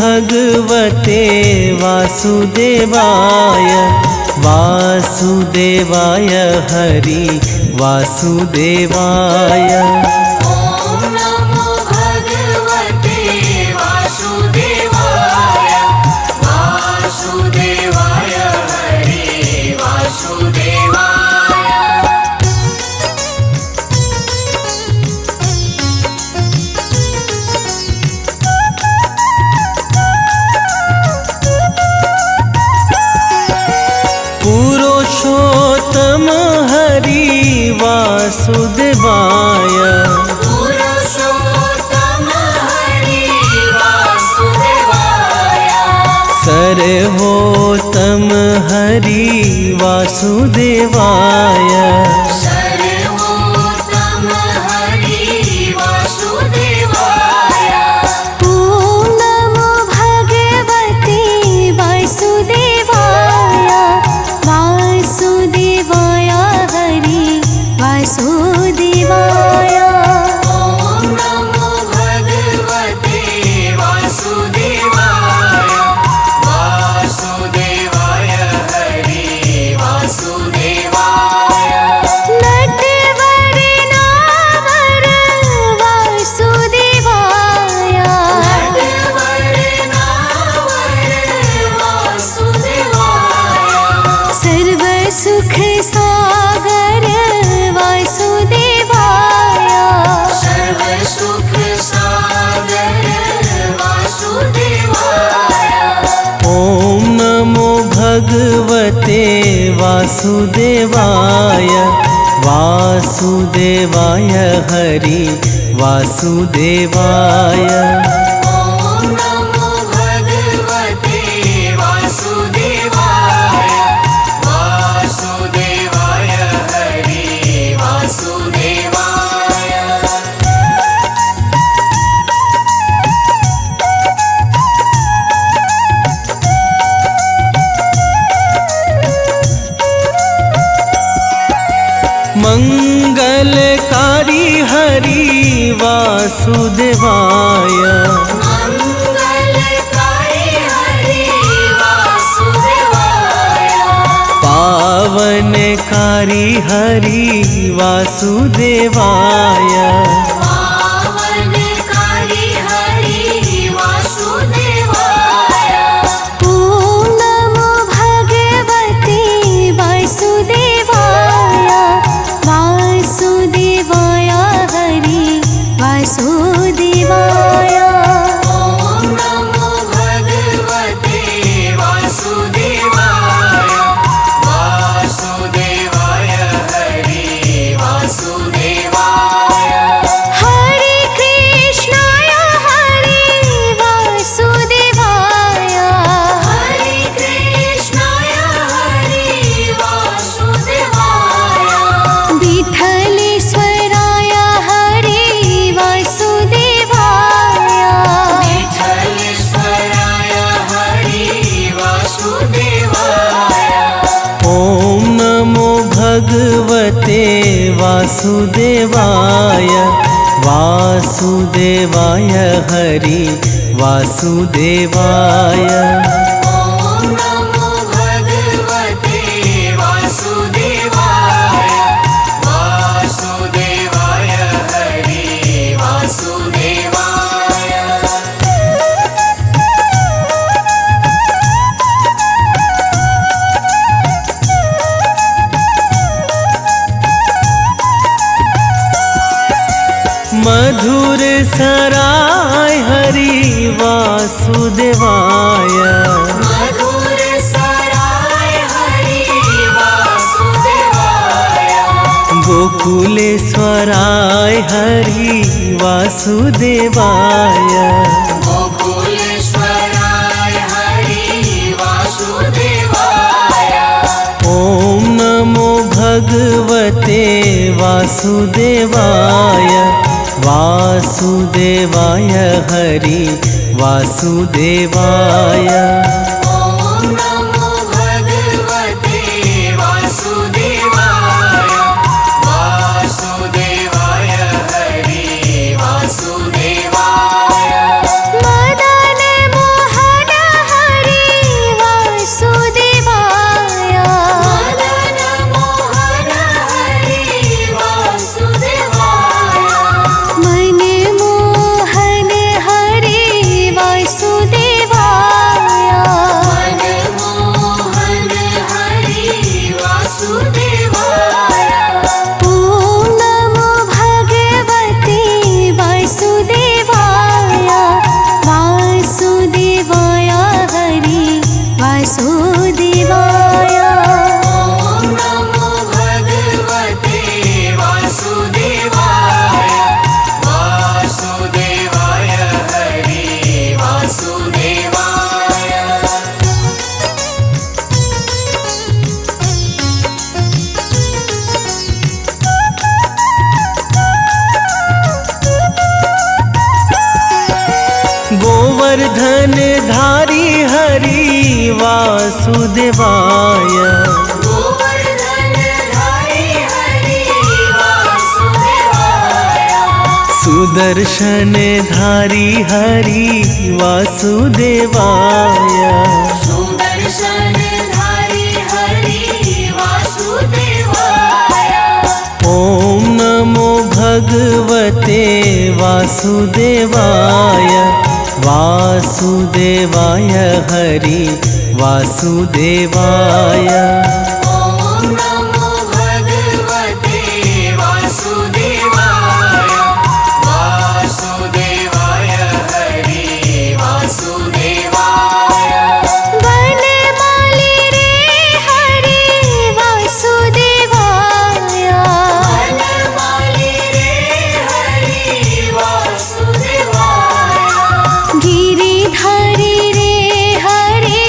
भगवते वासुदेवाय वासुदेवाय हरि वासुदेवाय। ॐ नमो भगवते वासुदेवाय वासुदेवाय हरि वासुदेवाय। पुरुषोत्तम हरि वासुदेवाय पुरुषोत्तम हरि वासुदेवाय। सर्वोत्तम हरि वासुदेवाय। सर्वोत्तम हरि वासुदेवाय। ॐ नमो भगवते वासुदेवाय वासुदेवाय हरि वासुदेवाय। ॐ नमो भगवते वासुदेवाय वासुदेवाय हरि वासुदेवाय। नटवर नावर वासुदेवाय नटवर नावर वासुदेवाय। सर्व सुख सागर वासुदेवाय सर्व सुख सागर वासुदेवाय। ॐ नमो भगवते वासुदेवाय वासुदेवाय हरि वासुदेवाय। ॐ नमो भगवते वासुदेवाय वासुदेवाय हरि वासुदेवाय। मंगलकारी हरि वासुदेवाय मंगलकारी हरि वासुदेवाय। पावनकारी हरि वासुदेवाय। पावनकारी हरि वासुदेवाय। ॐ नमो भगवते वासुदेवाय वासुदेवाय हरि वासुदेवाय। ॐ नमो भगवते वासुदेवाय वासुदेवाय हरि वासुदेवाय। हरे कृष्णाय हरे वासुदेवाय हरे कृष्णाय हरि वासुदेवाय। विठलेश्वराय हरे वासुदेवाय विठलेश्वराय हरि वासुदेवाय। ॐ नमो भगवते वासुदेवाय वासुदेवाय हरि वासुदेवाय। ॐ नमो भगवते वासुदेवाय वासुदेवाय हरि वासुदेवाय। मधुर सराय हरि वासुदेवाय मधुर सराय हरि वासुदेवाय। गोकुलेश्वराय हरि वासुदेवाय। गोकुलेश्वराय हरि वासुदेवाय। ॐ नमो भगवते वासुदेवाय वासुदेवाय हरि वासुदेवाय। ॐ नमो भगवते वासुदेवाय वासुदेवाय हरि वासुदेवाय। मदन मोहन गोवर्धन धारी हरि वासुदेवाय गोवर्धन धारी हरि वासुदेवाय सुदर्शन धारी हरि वासुदेवाय सुदर्शन धारी हरि वासुदेवाय ओम नमो भगवते वासुदेवाय वासुदेवाय हरि वासुदेवाय ॐ नमो भगवते वासुदेवाय वासुदेवाय हरि वासुदेवाय वनमाली रे हरि वासुदेवाय वनमाली रे हरि वासुदेवाय गिरिधारी रे हरि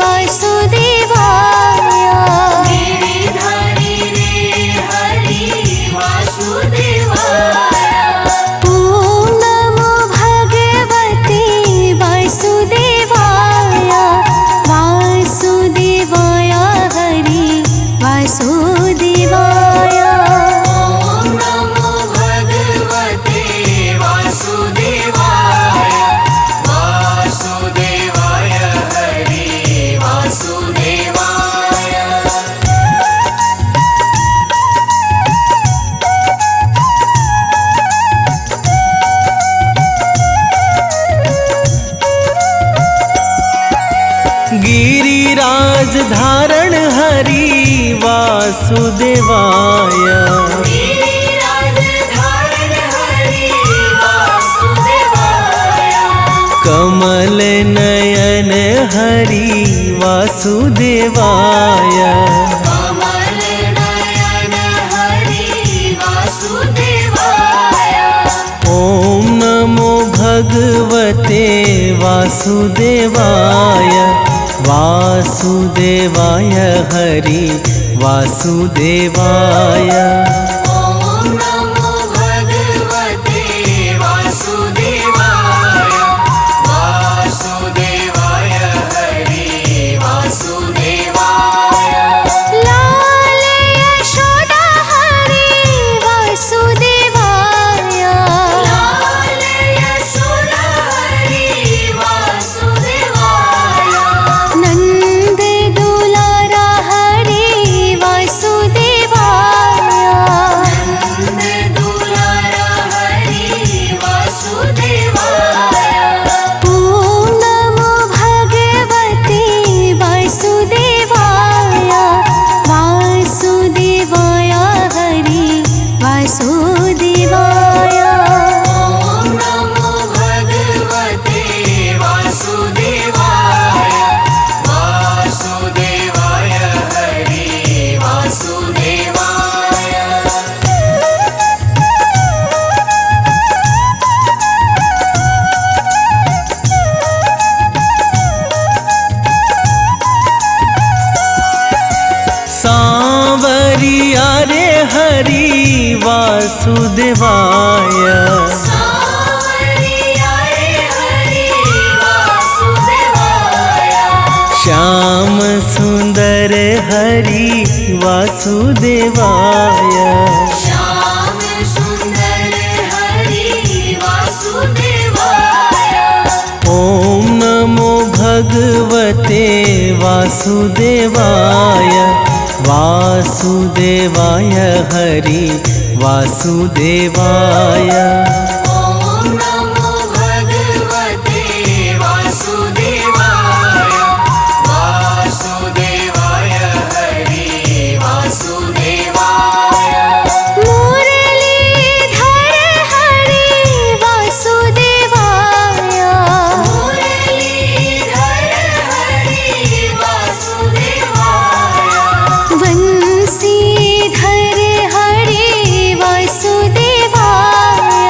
वासुदेवाय गिरिधारी रे हरि वासुदेवाय ॐ नमो भगवते वासुदेवाय वासुदेवाय हरि वासुदेवाय ॐ नमो भगवते वासुदेवाय वासुदेवाय हरि वासुदेवाय गिरिराज धारण हरि वासुदेवाय गिरिराज धारण हरि वासुदेवाय कमल नयन हरि वासुदेवाय कमल नयन हरि वासुदेवाय ओम नमो भगवते वासुदेवाय वासुदेवाय हरि वासुदेवाय ॐ नमो भगवते वासुदेवाय वासुदेवाय हरि वासुदेवाय लाल यशोदा हरि वासुदेवाय लाल यशोदा हरि वासुदेवाय नंद दुलारा हरि वासुदेवाय नंद दुलारा हरि वासुदेवाय ॐ नमो भगवते वासुदेवाय वासुदेवाय हरि वासुदेवाय ॐ नमो भगवते वासुदेवाय वासुदेवाय हरि वासुदेवाय सांवरिया रे हरि वासुदेवाय सांवरिया रे हरि वासुदेवाय श्याम सुंदर हरि वासुदेवाय श्याम सुंदर हरि वासुदेवाय ओम नमो भगवते वासुदेवाय वासुदेवाय हरि वासुदेवाय ॐ नमो भगवते वासुदेवाय वासुदेवाय हरि वासुदेवाय मुरलीधर हरि वासुदेवाय मुरलीधर हरि वासुदेवाय वंशीधर हरि वासुदेवाय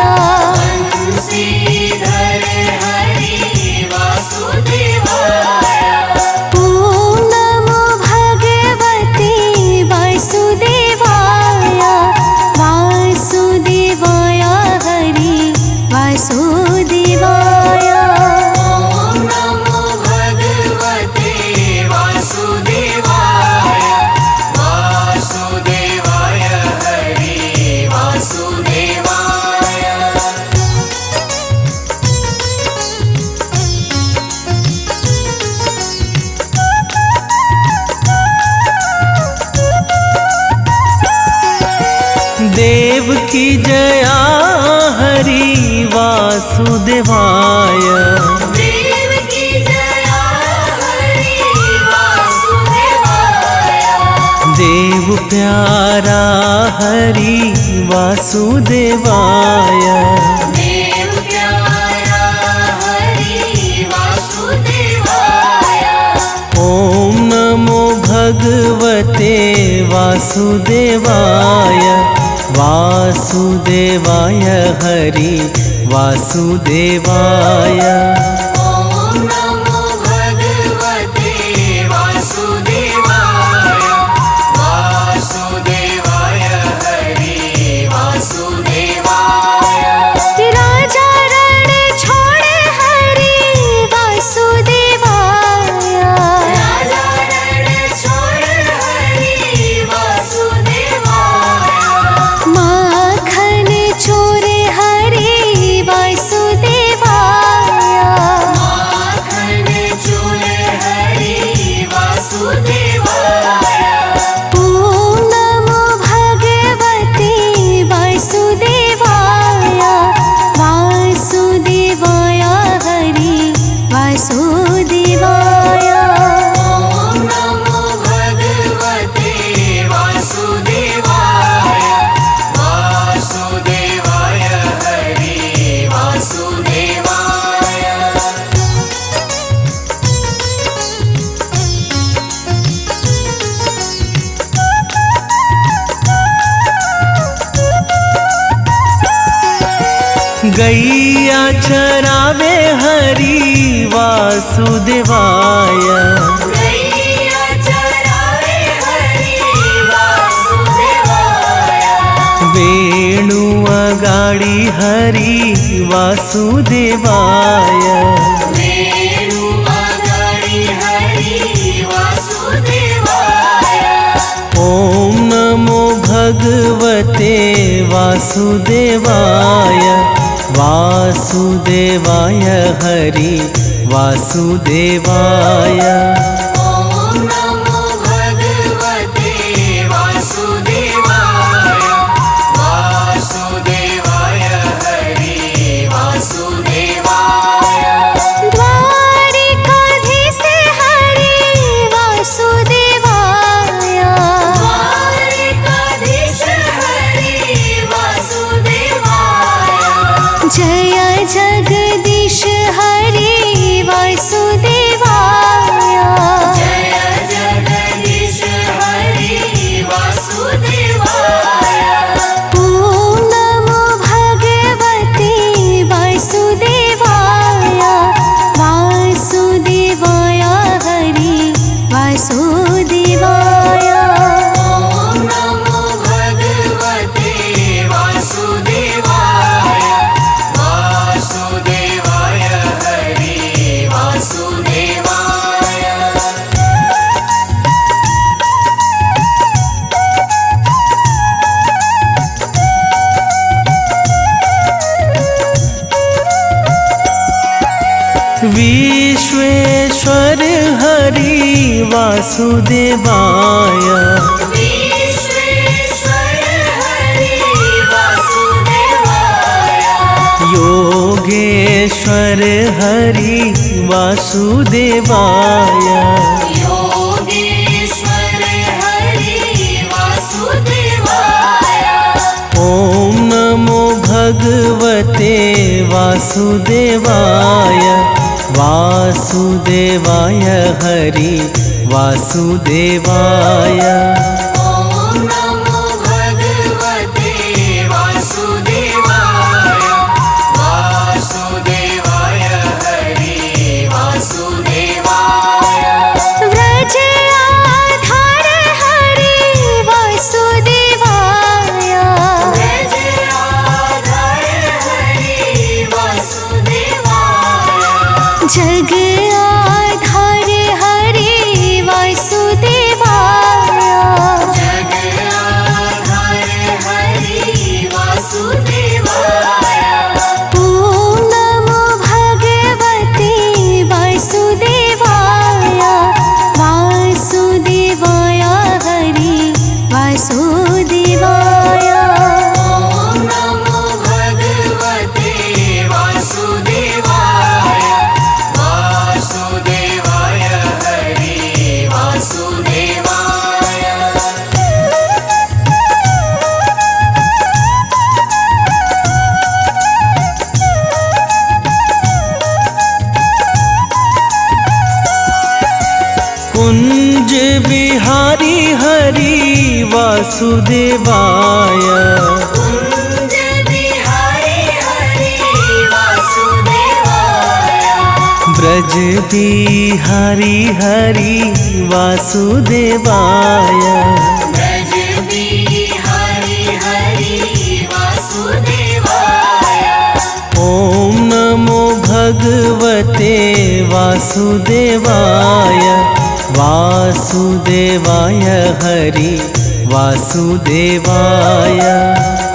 की जया हरि वासुदेवाय। देव की जया हरि वासुदेवाय। देव प्यारा हरि वासुदेवाय। देव प्यारा हरि वासुदेवाय। ओम नमो भगवते वासुदेवाय। वासुदेवाय हरि वासुदेवाय। ओम नमो भगवते वासुदेवाय। वासुदेवाय हरि वासुदेवाय। राजा रण छोड़े हरि वासुदेवाय। राजा रण छोड़ हरि वासुदेवाय। माखन चोरे हरि वासुदेवाय। माखन चूरे हरि वासुदेवाय। ओम नमो भगवते वासुदेवाय। वासुदेवाय हरि वासुदेवाय। ओम नमो भगवते वासुदेवाय। वासुदेवाय हरि वासुदेवाय। गैया चरावे हरि वासुदेवाय। गैया चरावे हरि वासुदेवाय। वेणु अगाड़ी हरि वासुदेवाय। वेणु अगाड़ी हरि वासुदेवाय। ओम नमो भगवते वासुदेवाय। वासुदेवाय हरि वासुदेवाय। ओम नमो भगवते वासुदेवाय। वासुदेवाय हरि वासुदेवाय। द्वारिकाधीश हरि वासुदेवाय। द्वारिकाधीश हरि वासुदेवाय। जय जगदीश हरि वासुदेवाय। जय जगदीश हरि वासुदेवाय। ओम नमो भगवते वासुदेवाय। वासुदेवाय हरि वासुदेवाय। ओम नमो भगवते वासुदेवाय। वासुदेवाय हरि वासुदेवाय। विश्वेश्वर हरि वासुदेवाय। विश्वेश्वर हरि वासुदेवाय। योगेश्वर हरि वासुदेवाय। योगेश्वर हरि वासुदेवाय। ओम नमो भगवते वासुदेवाय। वासुदेवाय हरि वासुदेवाय। ओम नमो भगवते वासुदेवाय। वासुदेवाय हरि वासुदेवाय। व्रज आधार हरि वासुदेवाय। व्रज आधार हरि वासुदेवाय। जग आधार हरि वासुदेवाय। जग वासुदेवाय। कुंज बिहारी हरि वासुदेवाय। ब्रज बिहारी हरि वासुदेवाय। ब्रज बिहारी हरि वासुदेवाय। ओम नमो भगवते वासुदेवाय। वासुदेवाय हरि वासुदेवाय।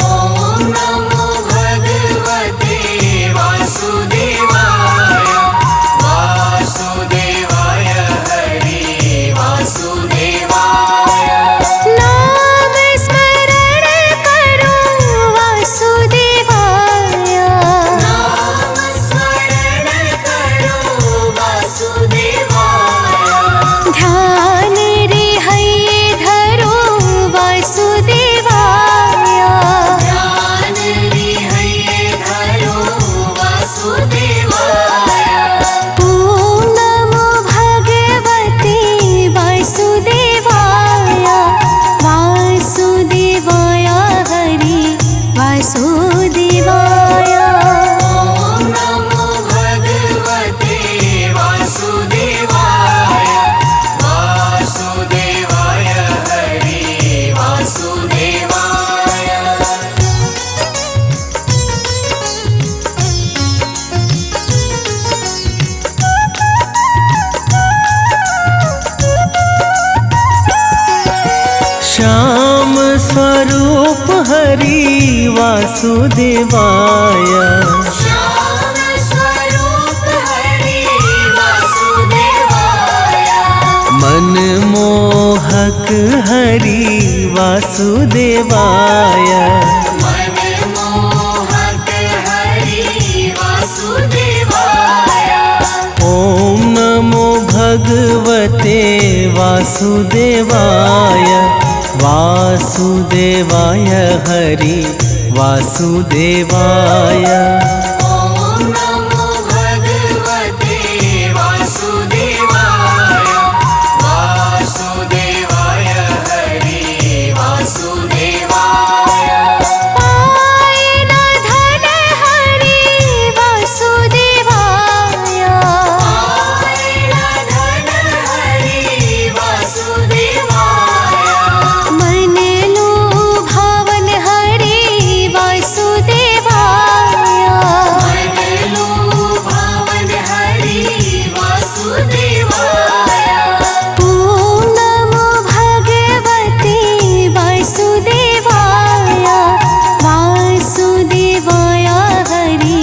ओम नमो भगवते वासुदेवाय। वासुदेवाय हरि वासुदेवाय। नाम स्मरण करो वासुदेवाय। नाम स्मरण करो वासुदेवाय। ध्यान रे हये धरो वासुदेवाय। ध्यान रे हये धरो वासुदेवाय। ओम नमो भगवते वासुदेवाय। वासुदेवाय हरि वासुदेवाय। ओम नमो भगवते वासुदेवाय। वासुदेवाय हरि वासुदेवाय। श्याम स्वरूप हरि वासुदेवाय। श्याम स्वरूप हरि वासुदेवाय। मनमोहक हरि वासुदेवाय। मनमोहक हरि वासुदेवाय। ओम नमो भगवते वासुदेवाय। वासुदेवाय हरि वासुदेवाय। ओम नमो भगवते वासुदेवाय। वासुदेवाय हरि वासुदेवाय। पाय न धन हरि वासुदेवाय। आयन धन हरि वासुदेवाय। मन लुभावन हरि वासुदेवाय। मन लुभावन हरि वासुदेवाय। ओम नमो भगवते वासुदेवाय। वासुदेवाय हरि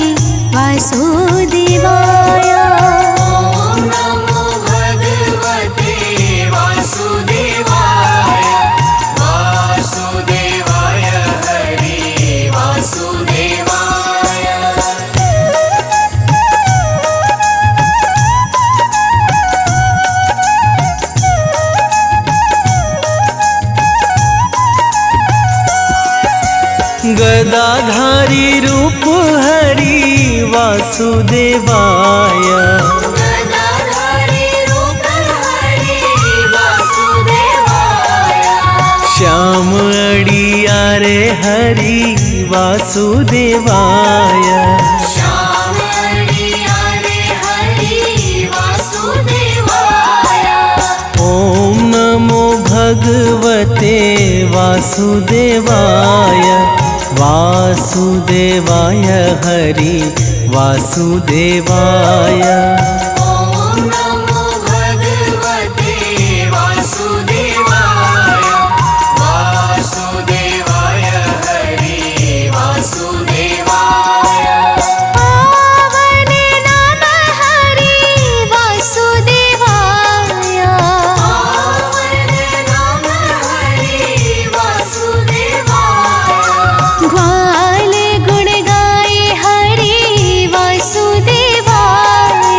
वासुदेवाय। ओम नमो भगवते वासुदेवाय। वासुदेवाय हरि वासुदेवाय। गदाधारी रूप हरि वासुदेवाय। गदाधारी रूप हरि वासुदेवाय। श्याम अड़ियारे हरि वासुदेवाय। श्याम अड़ियारे हरि वासुदेवाय। ओम नमो भगवते वासुदेवाय। वासुदेवाय हरि वासुदेवाय। ओम नमो भगवते वासुदेवाय। वासुदेवाय हरि वासुदेवाय। पावन नाम हरि वासुदेवाय। पावन नाम हरि वासुदेवाय। ग्वाल गुण गाए हरि वासुदेवाय।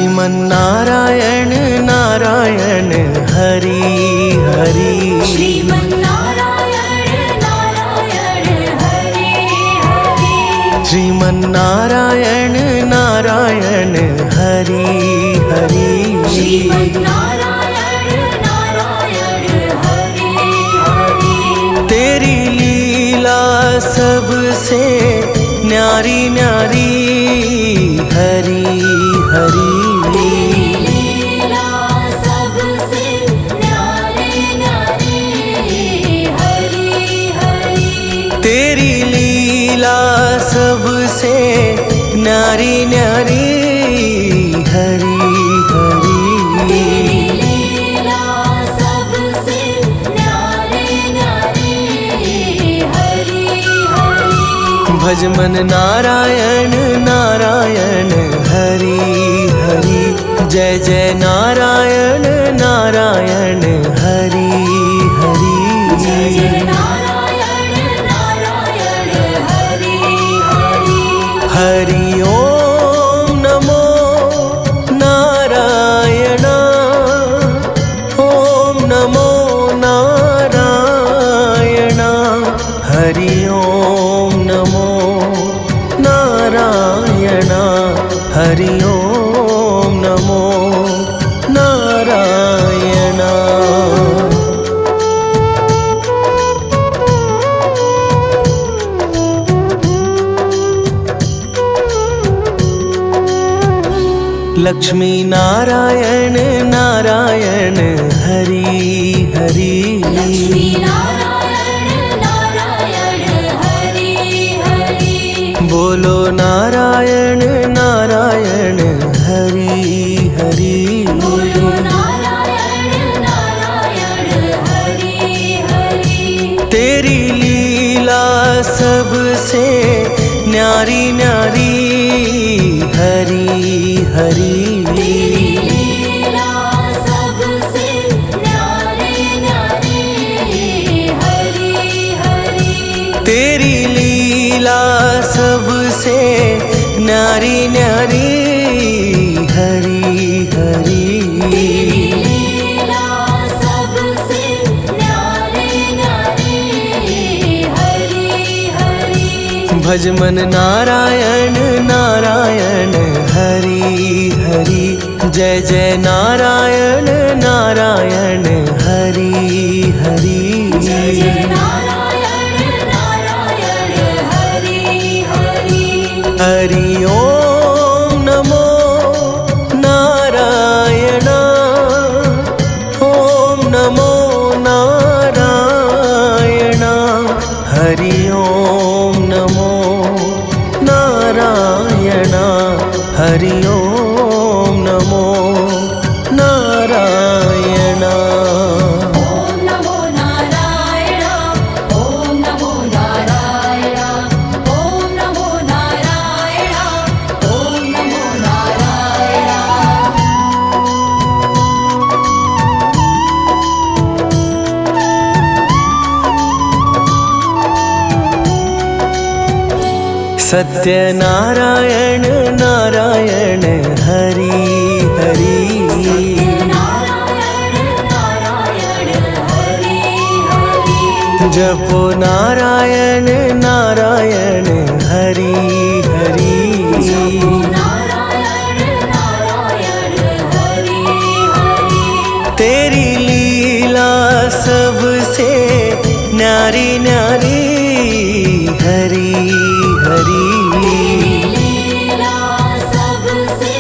श्रीमन्नारायण नारायण हरि हरि श्रीमन्नारायण नारायण हरि हरि श्रीमन्नारायण नारायण हरि हरि श्रीमन्नारायण नारायण हरि हरि तेरी लीला सबसे न्यारी न्यारी हरि हरि लीला सबसे न्यारी न्यारी हरि हरि तेरी लीला सबसे न्यारी न्यारी हरि हरि लीला सबसे न्यारी न्यारी हरि हरि भज मन नारायण नारायण हरि हरि जय जय नारायण नारायण हरि हरि जय जय नारायण नारायण हरि हरि हरि ओम नमो नारायण ओम नमो नारायण हरि ओम नमो नारायण हरि ओम नमो नारायण लक्ष्मी नारायण नारायण हरि हरि लक्ष्मी नारायण नारायण हरि हरि बोलो नारायण नारायण हरि हरि बोलो नारायण नारायण हरि हरि तेरी लीला सबसे न्यारी न्यारी हरि हरि लीला सबसे न्यारी न्यारी हरि हरि तेरी लीला सबसे न्यारी न्यारी हरि हरि लीला सबसे न्यारी न्यारी हरि हरि भज मन नारायण नारायण हरि हरि जय जय नारायण नारायण हरि हरि जय जय नारायण नारायण हरि हरि हरि ओम नमो नारायण ओम नमो नारायण हरि ओम नमो नारायण हरि ओम नमो नारायण ओम नमो नारायण ओम नमो नारायण ओम नमो नारायण ओम नमो नारायण सत्यनारायण नारायण हरि हरि नारायण नारायण हरि हरि जपो नारायण नारायण हरि हरि नारायण नारायण हरि हरि तेरी लीला सबसे न्यारी न्यारी हरि हरि लीला सबसे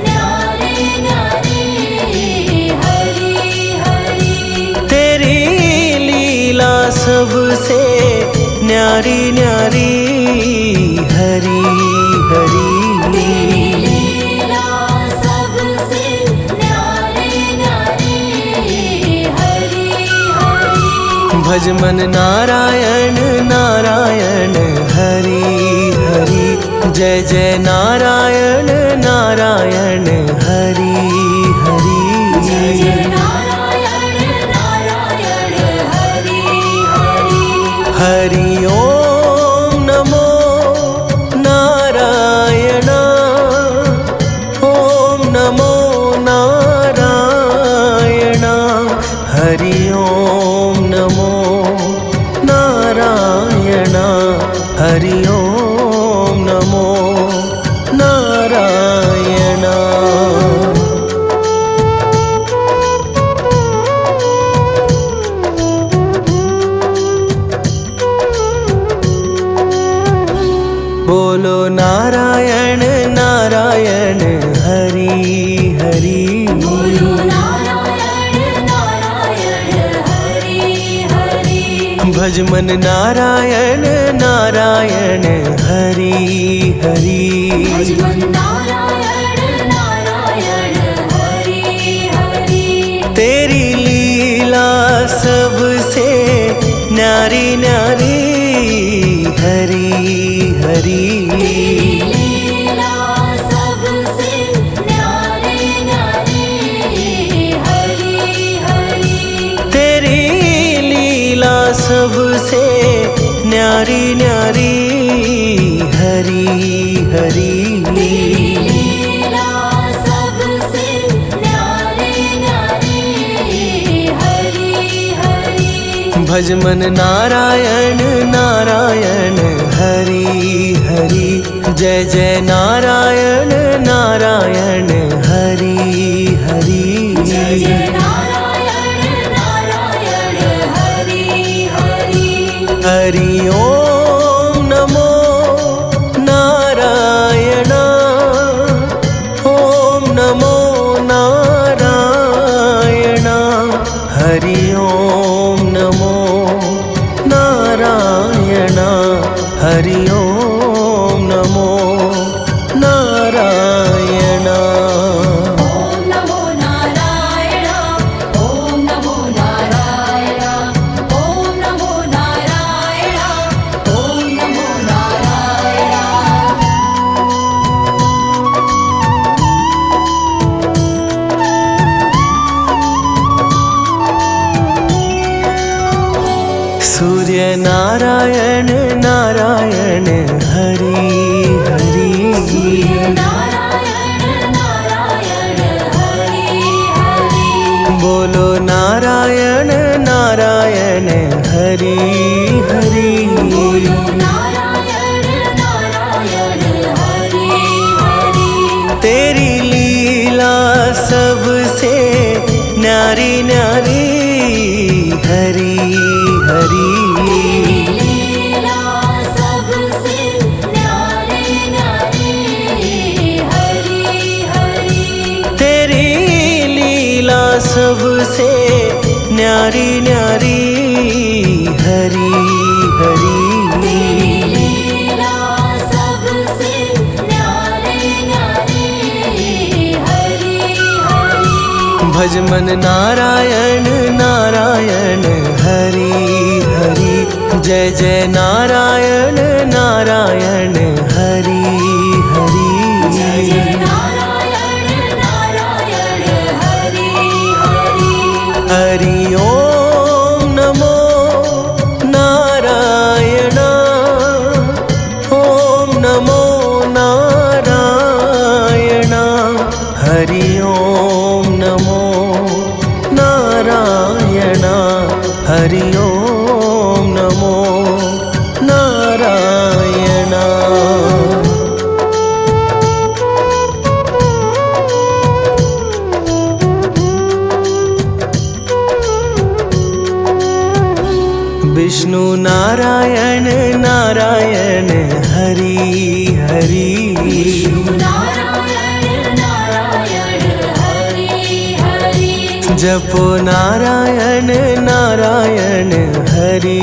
न्यारी न्यारी हरि हरि तेरी लीला सबसे न्यारी न्यारी हरि हरि लीला सबसे न्यारी न्यारी हरि हरि भज मन नारायण नारायण हरि हरि जय जय नारायण नारायण हरि हरि जय जय नारायण नारायण हरि हरि हरि ओम नमो नारायण ओम नमो नारायण हरि ओम नमो नारायण हरि ओम नमो नारायण। बोलो नारायण नारायण हरि हरि। बोलो नारायण नारायण हरि हरि। भज मन नारायण नारायण हरि हरि। भज मन नारायण नारायण हरि हरि। तेरी लीला सबसे न्यारी न्यारी हरि हरि। लीला सबसे न्यारी न्यारी हरि हरि। तेरी लीला सबसे न्यारी न्यारी हरि हरि। लीला सबसे न्यारी न्यारी हरि हरि। भज मन नारायण नारायण हरि हरि। जय जय नारायण नारायण हरि हरि। जय जय नारायण नारायण हरि हरि। हरि ओम नमो नारायण ओम नमो नारायण हरि ओम नमो नारायण हरि ओम नमो नारायण। ओम नमो नारायण ओम नमो नारायण ओम नमो नारायण ओम नमो नारायण। सूर्य नारायण नारायण हरि हरि। नारायण नारायण हरि हरि। बोलो नारायण नारायण हरि हरि। बोलो नारायण नारायण हरि हरि। तेरी लीला सबसे न्यारी न्यारी हरि हरि। लीला सबसे न्यारी न्यारी हरि हरि। तेरी लीला सबसे न्यारी न्यारी हरि हरि। लीला सबसे न्यारी न्यारी हरि हरि। भज मन नारायण नारायण हरि हरि। जय जय नारायण नारायण हरि हरि। जय जय नारायण नारायण हरि हरि। हरि ओम नमो नारायण ओम नमो नारायण हरि ओम नमो नारायण हरि ओम नमो नारायण। विष्णु नारायण नारायण हरि हरि। नारायण नारायण हरि हरि। जपो नारायण नारायण हरि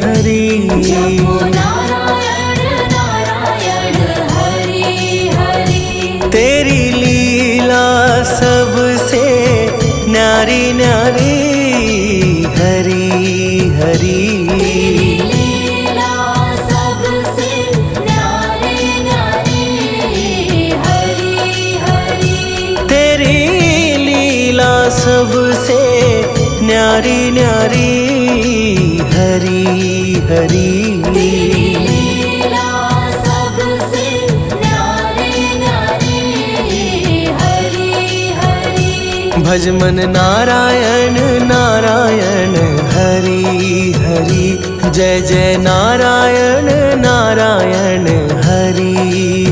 हरि। जपो नारायण नारायण हरि हरि। तेरी लीला सबसे न्यारी न्यारी हरि हरि। लीला सबसे न्यारी न्यारी हरि हरि। तेरी लीला सबसे न्यारी न्यारी हरि हरि। लीला सबसे न्यारी न्यारी हरि हरि। भज मन नारायण नारायण हरि हरि, जय जय नारायण नारायण हरि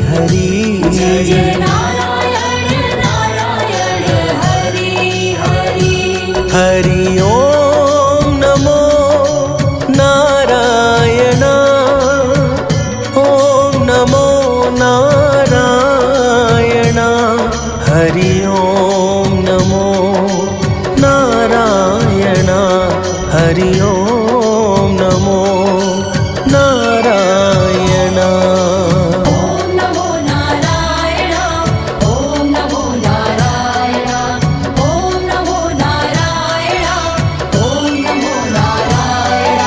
हरि। जय जय नारायण नारायण हरि हरि। हरि ओम नमो नारायण, ओम नमो नारायण। हरि ओम नमो नारायण, हरि ओम नमो नारायण। ओम नमो नारायण, ओम नमो नारायण, ओम नमो नारायण, ओम नमो नारायण।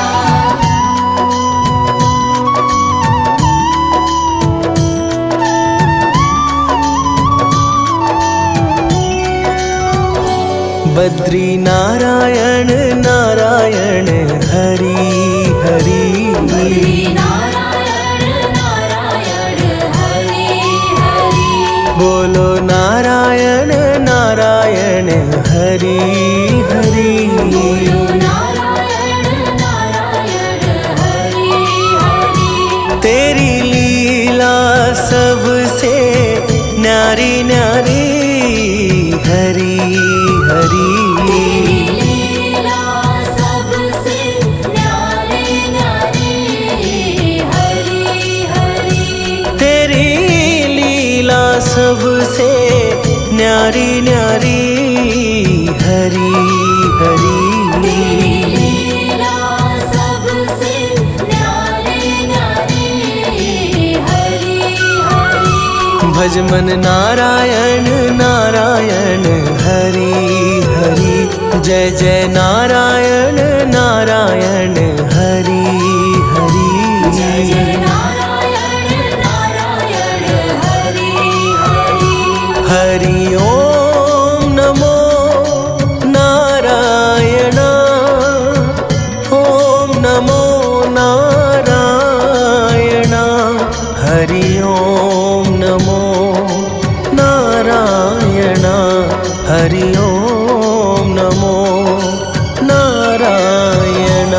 बद्री नारायण नारायण हरि हरि। हरि नारायण नारायण हरि हरि। बोलो नारायण नारायण हरि हरि। बोलो नारायण नारायण हरि हरि। तेरी लीला सबसे न्यारी न्यारी हरि हरि। लीला सबसे न्यारी न्यारी हरि हरि। तेरी लीला सबसे न्यारी न्यारी हरि हरि। लीला सबसे न्यारी न्यारी हरि हरि। भज मन नारायण नारायण हरि हरि, जय जय नारायण नारायण हरि हरि। जय जय नारायण नारायण हरि हरि। हरि ओम नमो नारायण, ओम नमो नारायण। हरि ओम नमो नारायण, हरि ओम नमो नारायण।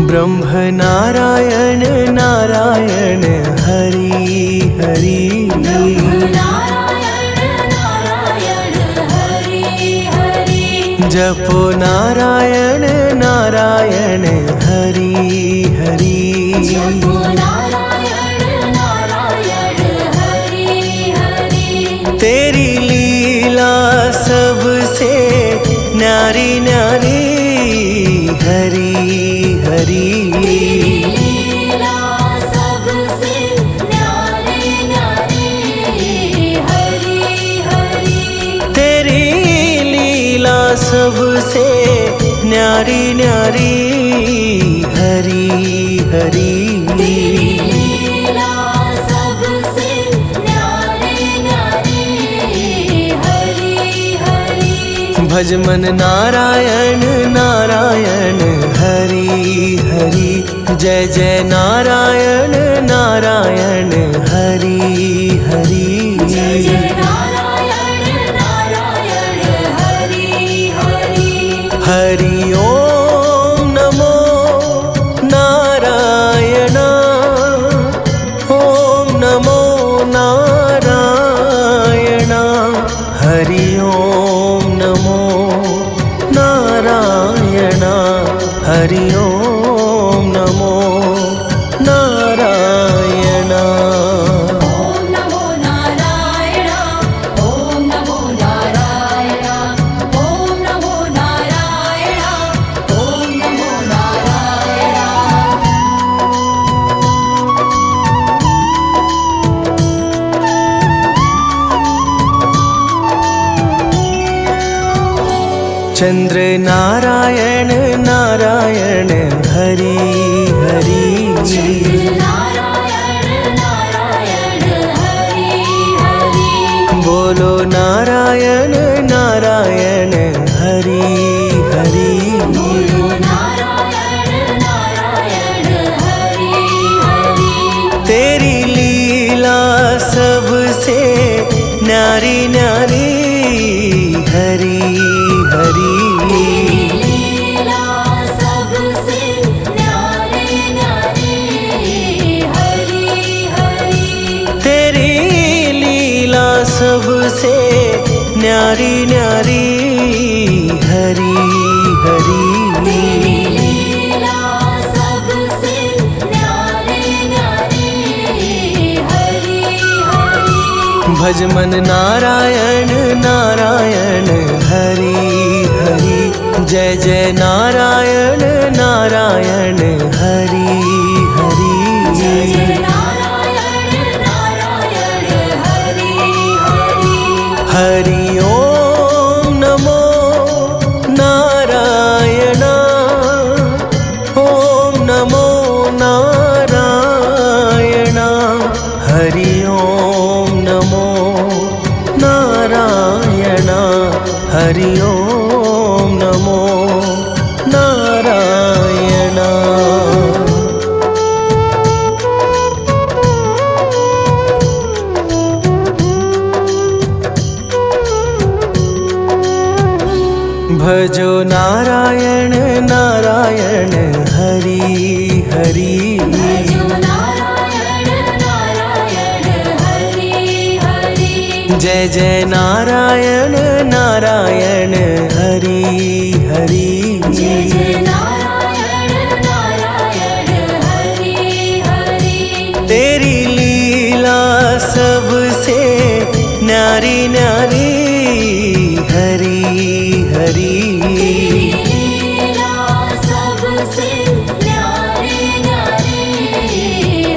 ब्रह्म नारायण नारायण हरि हरि। नारायण नारायण हरि हरि। जपो नारायण नारायण हरि हरि। जपो नारायण नारायण हरि हरि। तेरी लीला सबसे न्यारी न्यारी हरि हरि। लीला सबसे न्यारी न्यारी हरि हरि। तेरी लीला सबसे न्यारी न्यारी हरि हरि। लीला सबसे न्यारी न्यारी हरि हरि। भज मन नारायण नारायण हरि हरि, जय जय नारायण नारायण हरि हरि। जय जय नारायण नारायण हरि हरि। हरि ओम नमो नारायण, ओम नमो नारायण। हरि ओम नमो नारायण, हरि ओम नमो नारायण। ओम नमो नारायण, ओम नमो नारायण, ओम नमो नारायण, ओम नमो नारायण। चंद्र नारायण नारायण हरि हरि। नारायण नारायण हरि हरि। बोलो नारायण नारायण हरि हरि। बोलो नारायण सबसे न्यारी न्यारी हरी हरी। तेरी लीला सबसे न्यारी न्यारी हरि हरि। भज मन नारायण नारायण हरि हरि। जय जय नारायण नारायण हरि हरि। जय जय नारायण नारायण हरि हरि। हरि ओम नमो नारायण। ओम नमो नारायण। हरि ओम नमो नारायण। हरि ओम नमो नारायण। भजो नारायण नारायण हरि हरि। भजो नारायण नारायण हरि हरि। जय जय नारायण नारायण हरि हरि। जय जय नारायण नारायण हरि हरि। तेरी लीला सबसे न्यारी न्यारी हरि हरि। तेरी लीला सबसे न्यारी न्यारी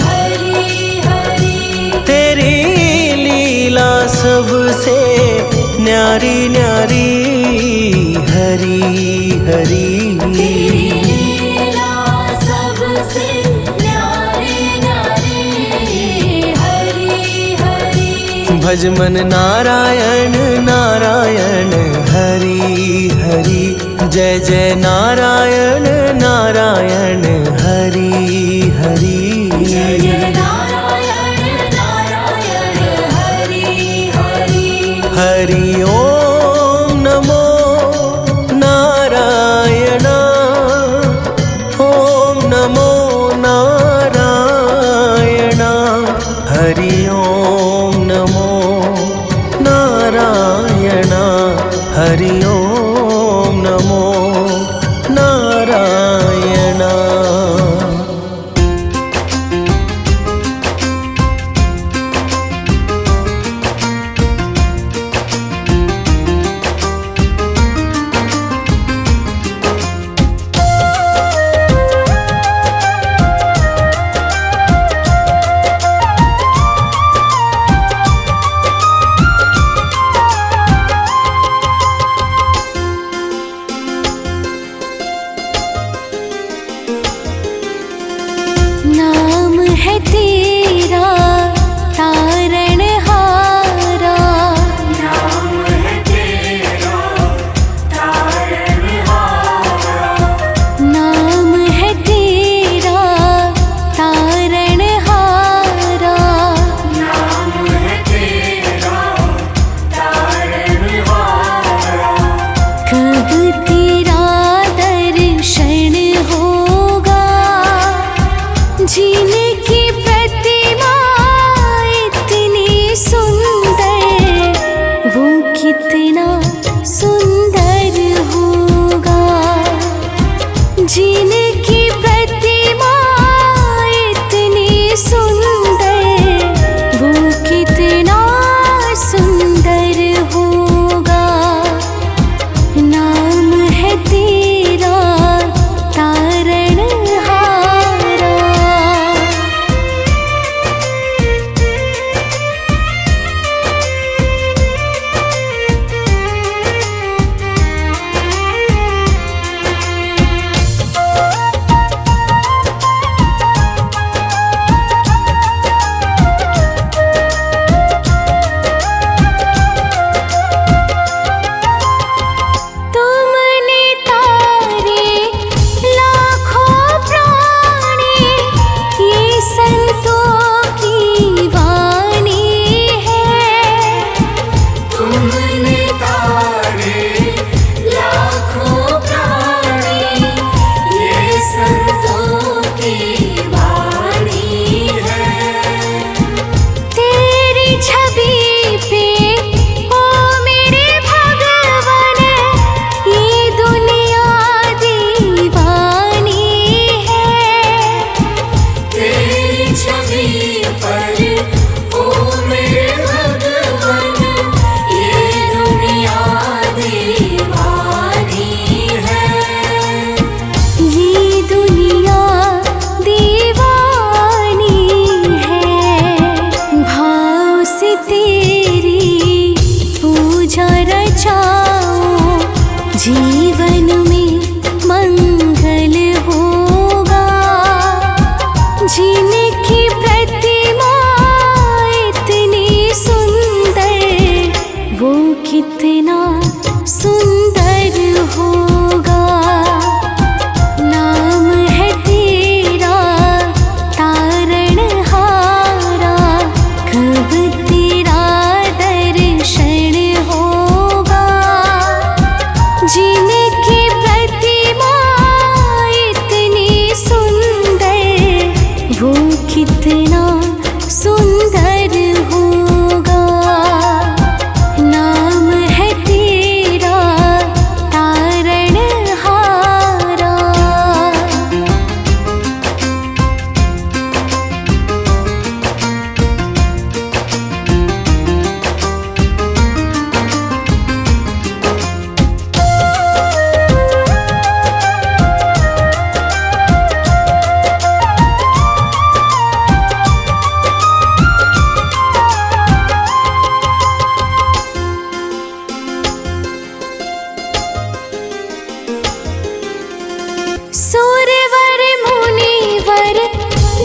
हरि हरि। तेरी लीला सबसे न्यारी न्यारी हरि हरि। तेरी लीला सबसे न्यारी न्यारी हरि हरि। भज मन नारायण नारायण हरि हरि। जय जय नारायण नारायण हरि हरि। जय जय नारायण नारायण हरि हरि। हरि ओम नमो नारायण। ओम नमो नारायण। हरि ओम नमो नारायण। हरि ओम नमो नारायण।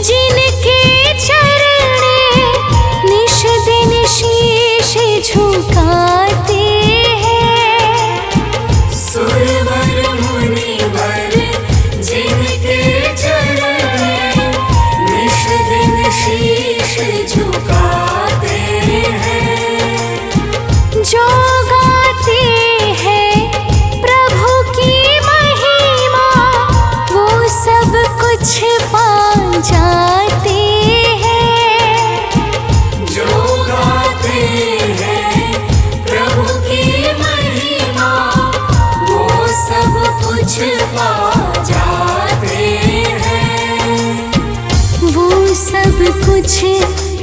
जिनके चरणे निश दिन शीश झुकाते हैं। सुरवर मुनिवर जिनके चरण निश दिन शीश झुकाते हैं। जो गाते हैं प्रभु की महिमा वो सब कुछ पा जाते हैं। जो गाते हैं प्रभु की महिमा वो सब कुछ पा जाते हैं। वो सब कुछ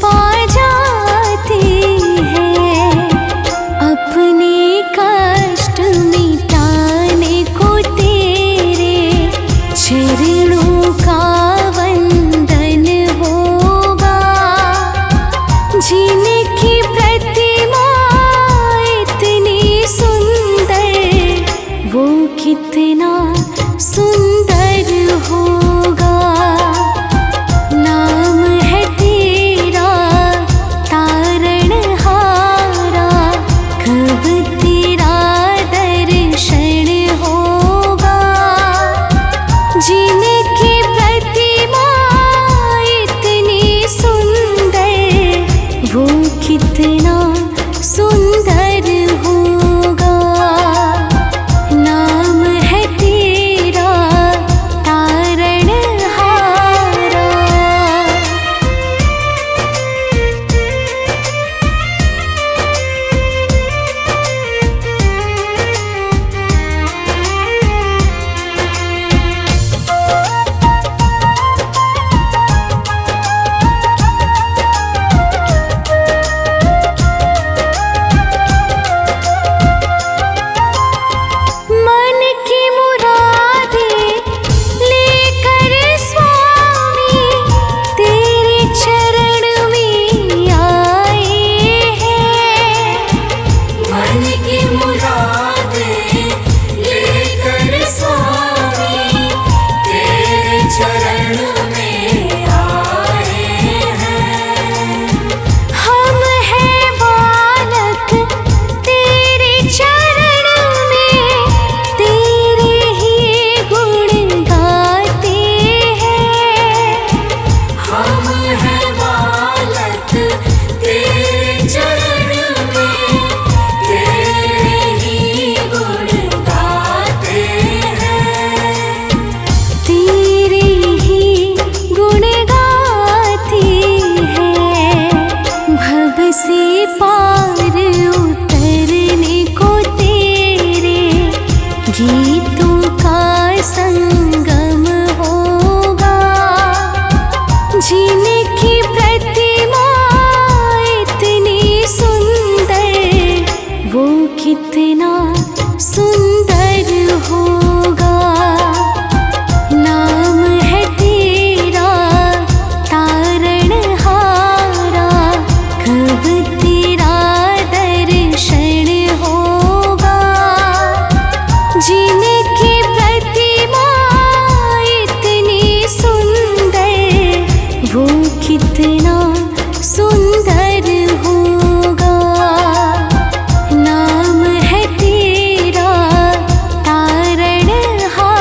पा जाते हैं। अपने कष्ट मिटाने को तेरे चरणों का वंदन होगा। जिनकी प्रतिमा इतनी सुंदर वो कितना सुंदर होगा। नाम है तेरा तारणहारा, कब तेरा दर्शन होगा। जिनकी प्रतिमा इतनी सुंदर वो कितना सुंदर होगा। नाम है तेरा तारणहारा। मन की मुरादें लेकर स्वामी तेरे चरण में आए हैं। मन की मुरादें लेकर स्वामी तेरे चरण में आए हैं। हम हैं बालक तेरे चरण में, तेरे ही गुण गाते हैं। हम हैं बालक तेरे चरण में तेरे ही गुण गाते हैं। तेरे ही गुण गाते हैं। भव से पार उतरने को तेरे गीतों का संगम होगा। जिनकी प्रतिमा इतनी सुंदर वो कितना सुंदर होगा। नाम है तेरा तारणहारा, कब तेरा दर्शन होगा। जिनकी प्रतिमा इतनी सुंदर वो कितना सुंदर होगा। नाम है तेरा तारणहारा।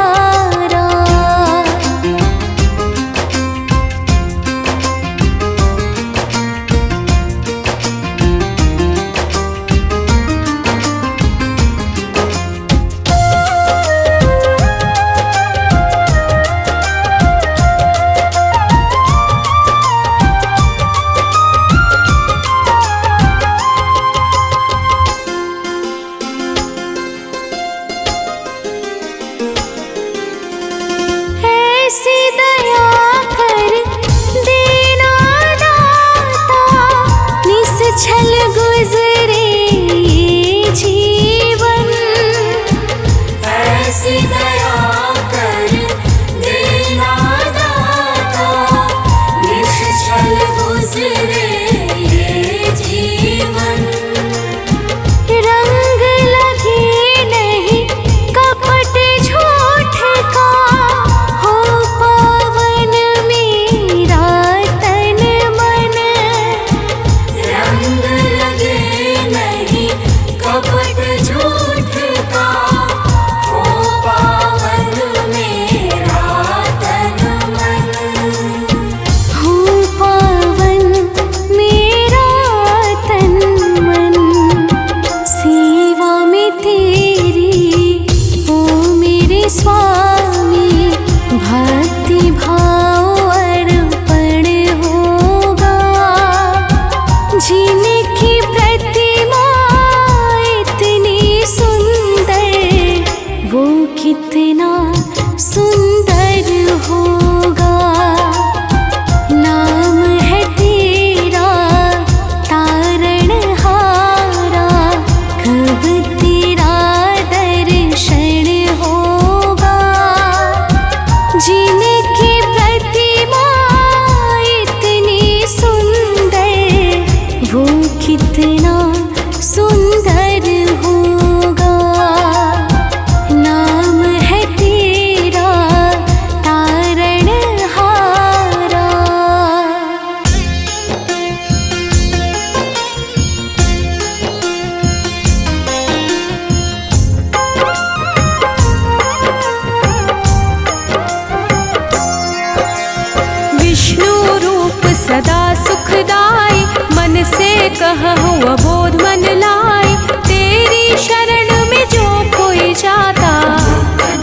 कहूँ अबोध मन लाए, तेरी शरण में जो कोई जाता,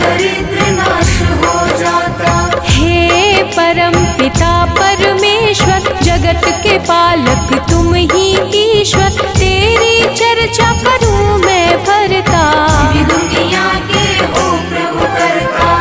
दरिद्र नाश हो जाता। हे परम पिता परमेश्वर, जगत के पालक तुम ही ईश्वर, तेरी चर्चा करूं मैं भरता, दुनिया के हो प्रभु करता।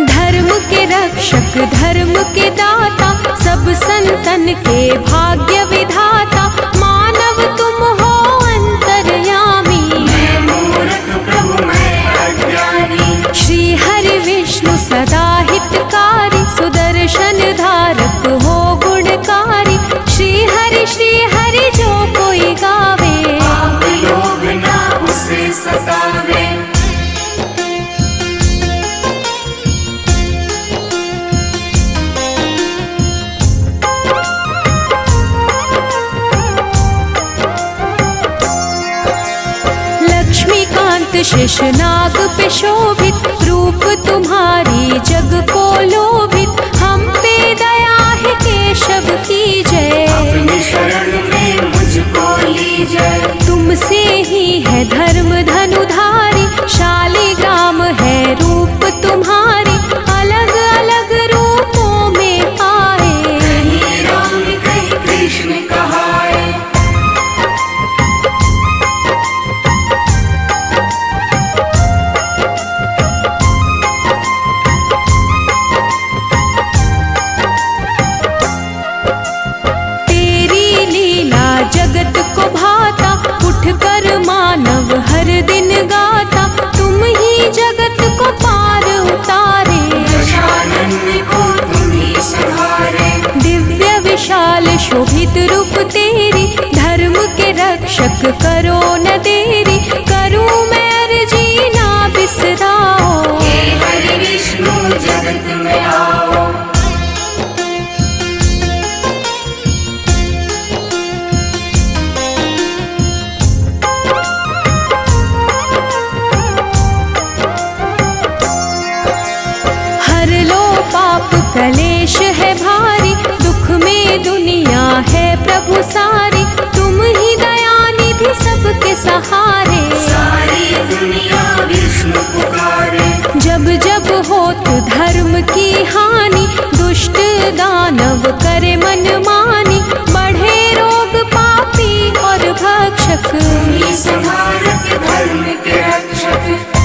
धर्म के रक्षक धर्म के दाता, सब संतन के भाग्य विधाता, मानव तुम हो अंतर्यामी, मैं मूर्ख प्रभु मैं अज्ञानी। श्री हरि विष्णु सदा हितकारी, सुदर्शन धारक हो गुणकारी, श्री हरि जो कोई गावे, आप लोग ना उसे सतावे। लक्ष्मीकांत शेषनाग पे शोभित, रूप तुम्हारी जग को लोभित, हम पे दया है केशव की जय, अपनी शरण में मुझको लीजिए। तुमसे ही है धर्म धनुधारी, शालिग्राम है रूप तुम्हारी, अलग अलग रूपों में आए, कहीं राम कहीं कृष्ण कहाए। तेरी लीला जगत को भाता, उठ कर मानव हर दिन गाता, तुम ही जगत को पार उतारे, दशानन को तुम ही संहारे। दिव्य विशाल शोभित रूप तेरी, धर्म के रक्षक करो न देरी, करूं मैं अर्जी ना बिसराओ, हे हरि विष्णु जगत में आओ। हर लो पाप कलेश है भारी, दुख में दुनिया है प्रभु सारी, तुम ही दया निधि सबके सहारे, सारी दुनिया विष्णु पुकारे। जब जब हो तो धर्म की हानि, दुष्ट दानव करे मनमानी, बढ़े रोग पापी और भक्षक, ही संहारक धर्म के रक्षक।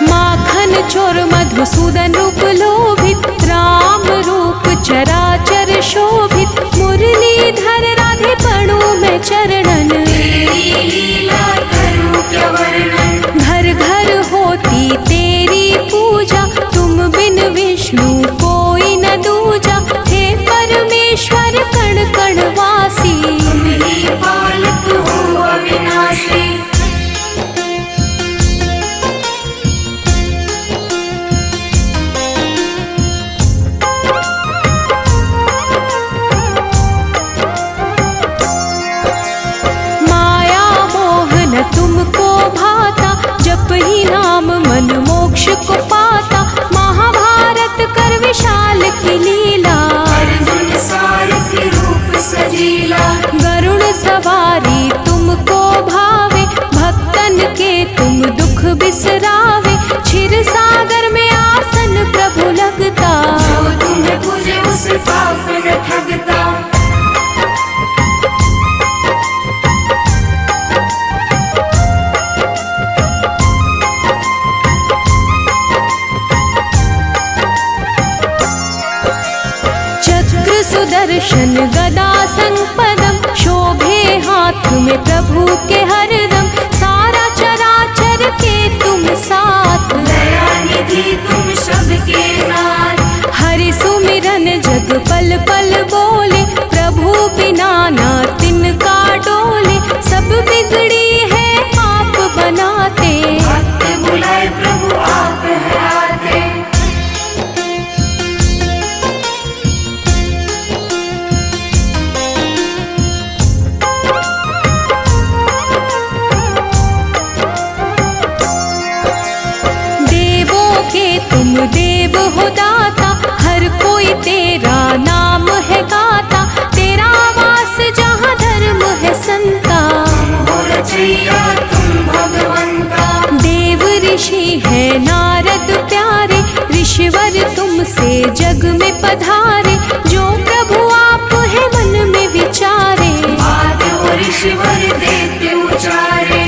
माखन चोर मधुसूदन रूप लोभित, राम रूप चराचर शोभित, मुरलीधर राधे पड़ू मैं चरणन, तेरी लीला करूं क्या वर्णन। घर घर होती तेरी पूजा, तुम बिन विष्णु कोई न दूजा, हे परमेश्वर कण कण वासी, तुम ही पालक हो अविनाशी। माया मोह न तुमको भाता, जप ही नाम मन मोक्ष को पाता, महाभारत कर विशाल की लीला, अर्जुन सारथी रूप सजीला। गरुड़ सवारी तुमको भावे, भक्तन के तुम दुख बिसरावे, क्षीर सागर में आसन प्रभु लगता, जो तुम्हें पूजे उसे पाप न ठगता। चक्र सुदर्शन गदा संपदम, शोभे हाथ में प्रभु के हरदम, सारा चराचर के तुम साथ, दया निधि तुम सबके नाथ। हरि सुमिरन जग पल पल बोले, प्रभु बिना ना तिनका डोले, सब बिगड़ी है आप बनाते, भक्त से जग में पधारे, जो प्रभु आप है मन में विचारे। बात और ईश्वर देते उचारे,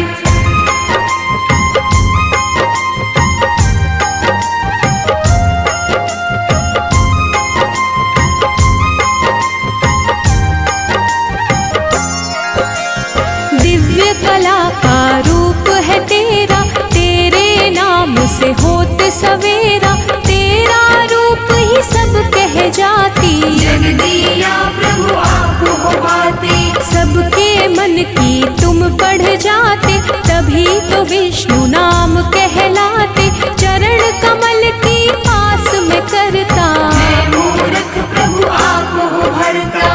दिव्य कला का रूप है तेरा, तेरे नाम से होत सवेरा। तेरा रूप ही सब कह जाती, जग दिया प्रभु आप हो बातें। सबके मन की तुम पढ़ जाते, तभी तो विष्णु नाम कहलाते। चरण कमल की पास में करता, मैं मूर्ख प्रभु आप हो भरता।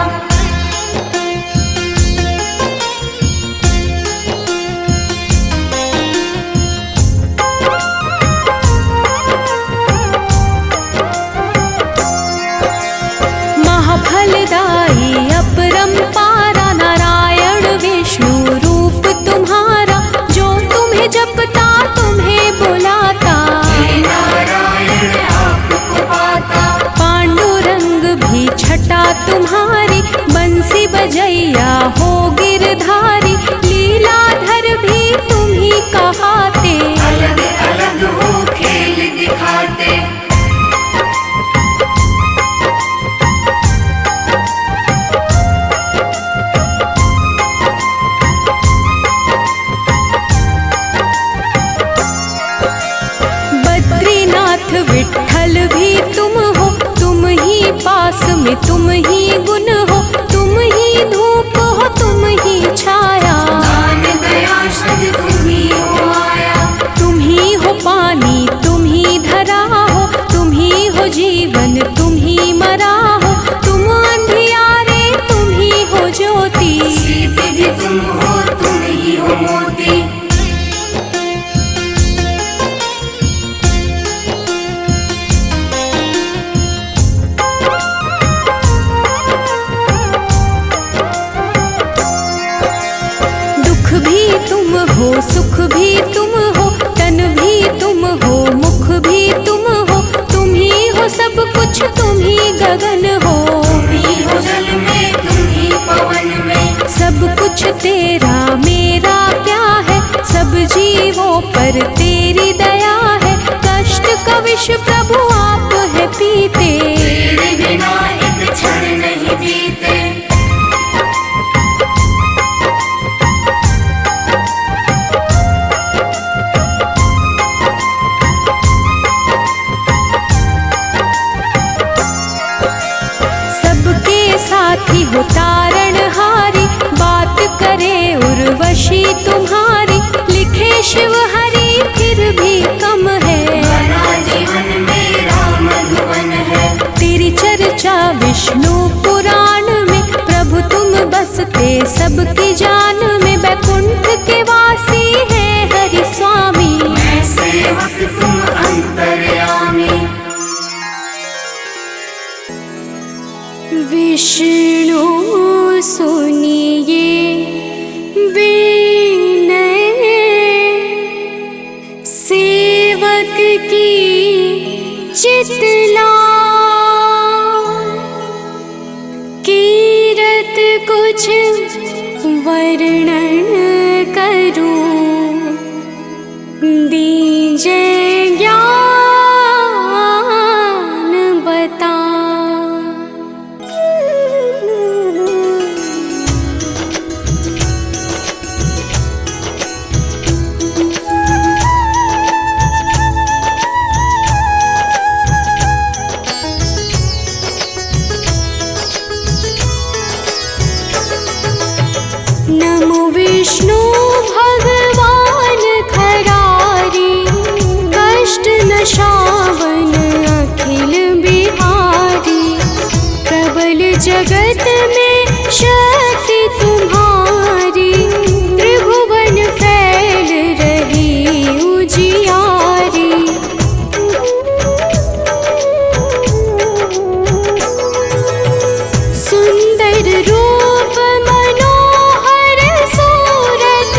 महाफलदायी अपरंपारा, नारायण विष्णु रूप तुम्हारा। जो तुम्हें जपता तुम्हें बुलाता, हे नारायण आपको पाता। पांडुरंग भी छटा तुम्हारी, बंसी बजैया हो गिरधारी। लीलाधर भी तुम ही कहाते, अलग अलग हो खेल दिखाते। बद्रीनाथ विठ्ठल भी तुम हो, तुम ही पास में तुम ही गुण हो। तुम ही धूप हो तुम ही छाया, दान दया सद तुम ही हो आया। तुम ही हो पानी तुम ही धरा हो, तुम ही हो जीवन तुम ही मरा हो। तुम अंधियारे तुम ही हो ज्योति, सीत भी तुम हो तुम ही हो मोती। दुख भी तुम हो सुख भी तुम हो, तन भी तुम हो मुख भी तुम हो। तुम ही हो सब कुछ तुम ही गगन हो, तुम ही हो जल में तुम ही पवन में। सब कुछ तेरा मेरा क्या है, सब जीवों पर तेरी दया है। कष्ट का विष प्रभु आप है पीते, तेरे बिना एक क्षण नहीं बीते। सबके साथी हो तारणहारी, बात करे उर्वशी तुम्हारी। लिखे शिव हरि फिर भी कम है, बना जीवन मेरा मधुबन है। तेरी चर्चा विष्णु पुराण में, प्रभु तुम बसते सबकी जान में। बैकुंठ के वासी है हरि स्वामी, मैं सेवक तुम अंतर्यामी। विष्णु सुनिए विनय, सेवक की चितला। कीरत कुछ वर्णन करूं, दीजे ज्ञान बता। नमो विष्णु भगवान खरारी, कष्ट नशावन अखिल बिहारी। प्रबल जगत में शक्ति तुम्हारी, त्रिभुवन फैल रही उजियारी। सुंदर रूप मनोहर सूरत,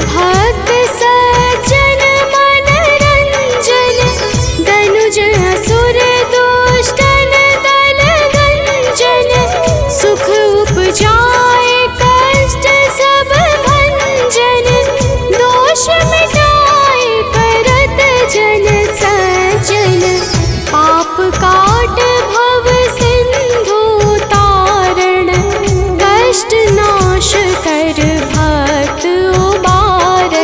भक्त सज्जन मन रंजन दनुज असुर दुष्टन दल गंजन सुख उपजाए कष्ट सब भंजन दोष मिटाए करत जन सज्जन पाप काट भव सिंधु तारण कष्ट नाश कर भक्त उबारण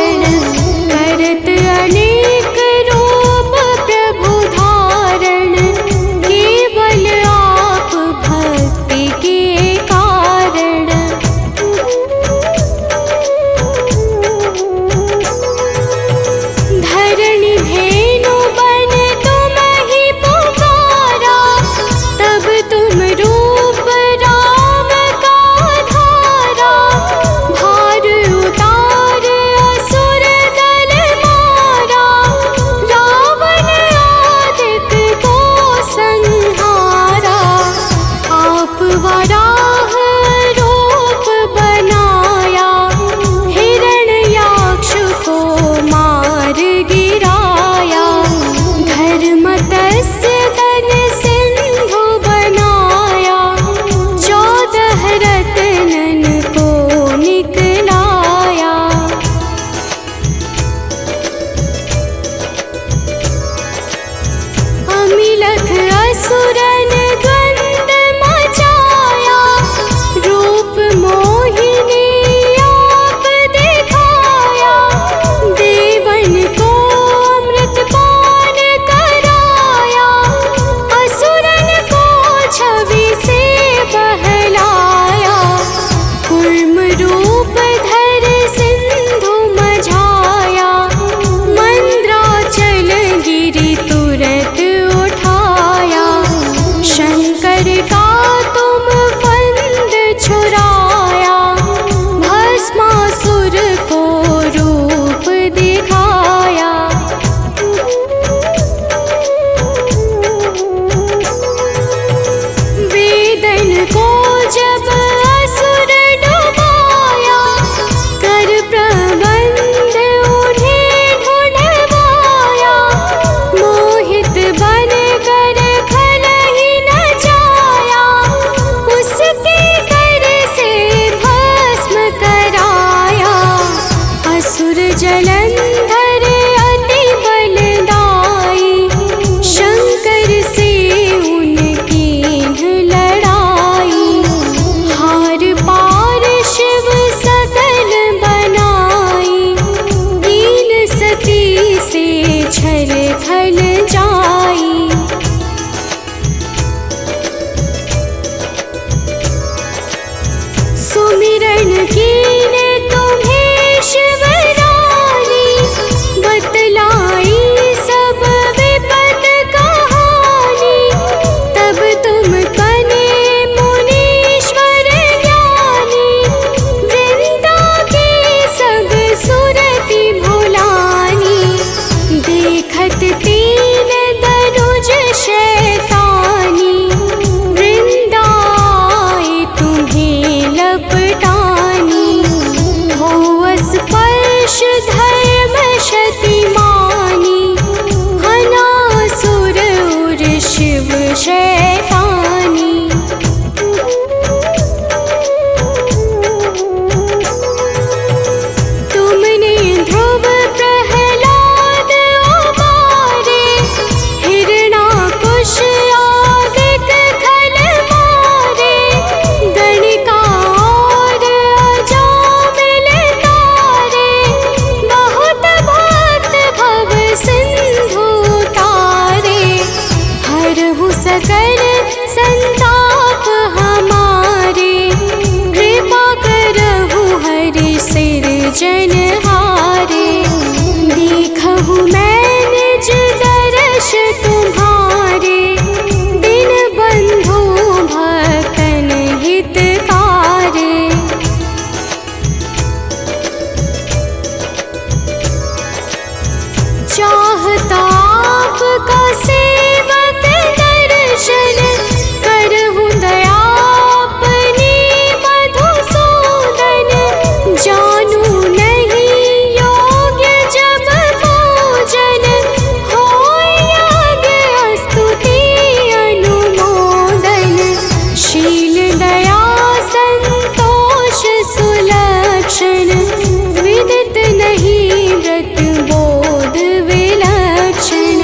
मिलत नहीं व्रत बोध विलक्षण।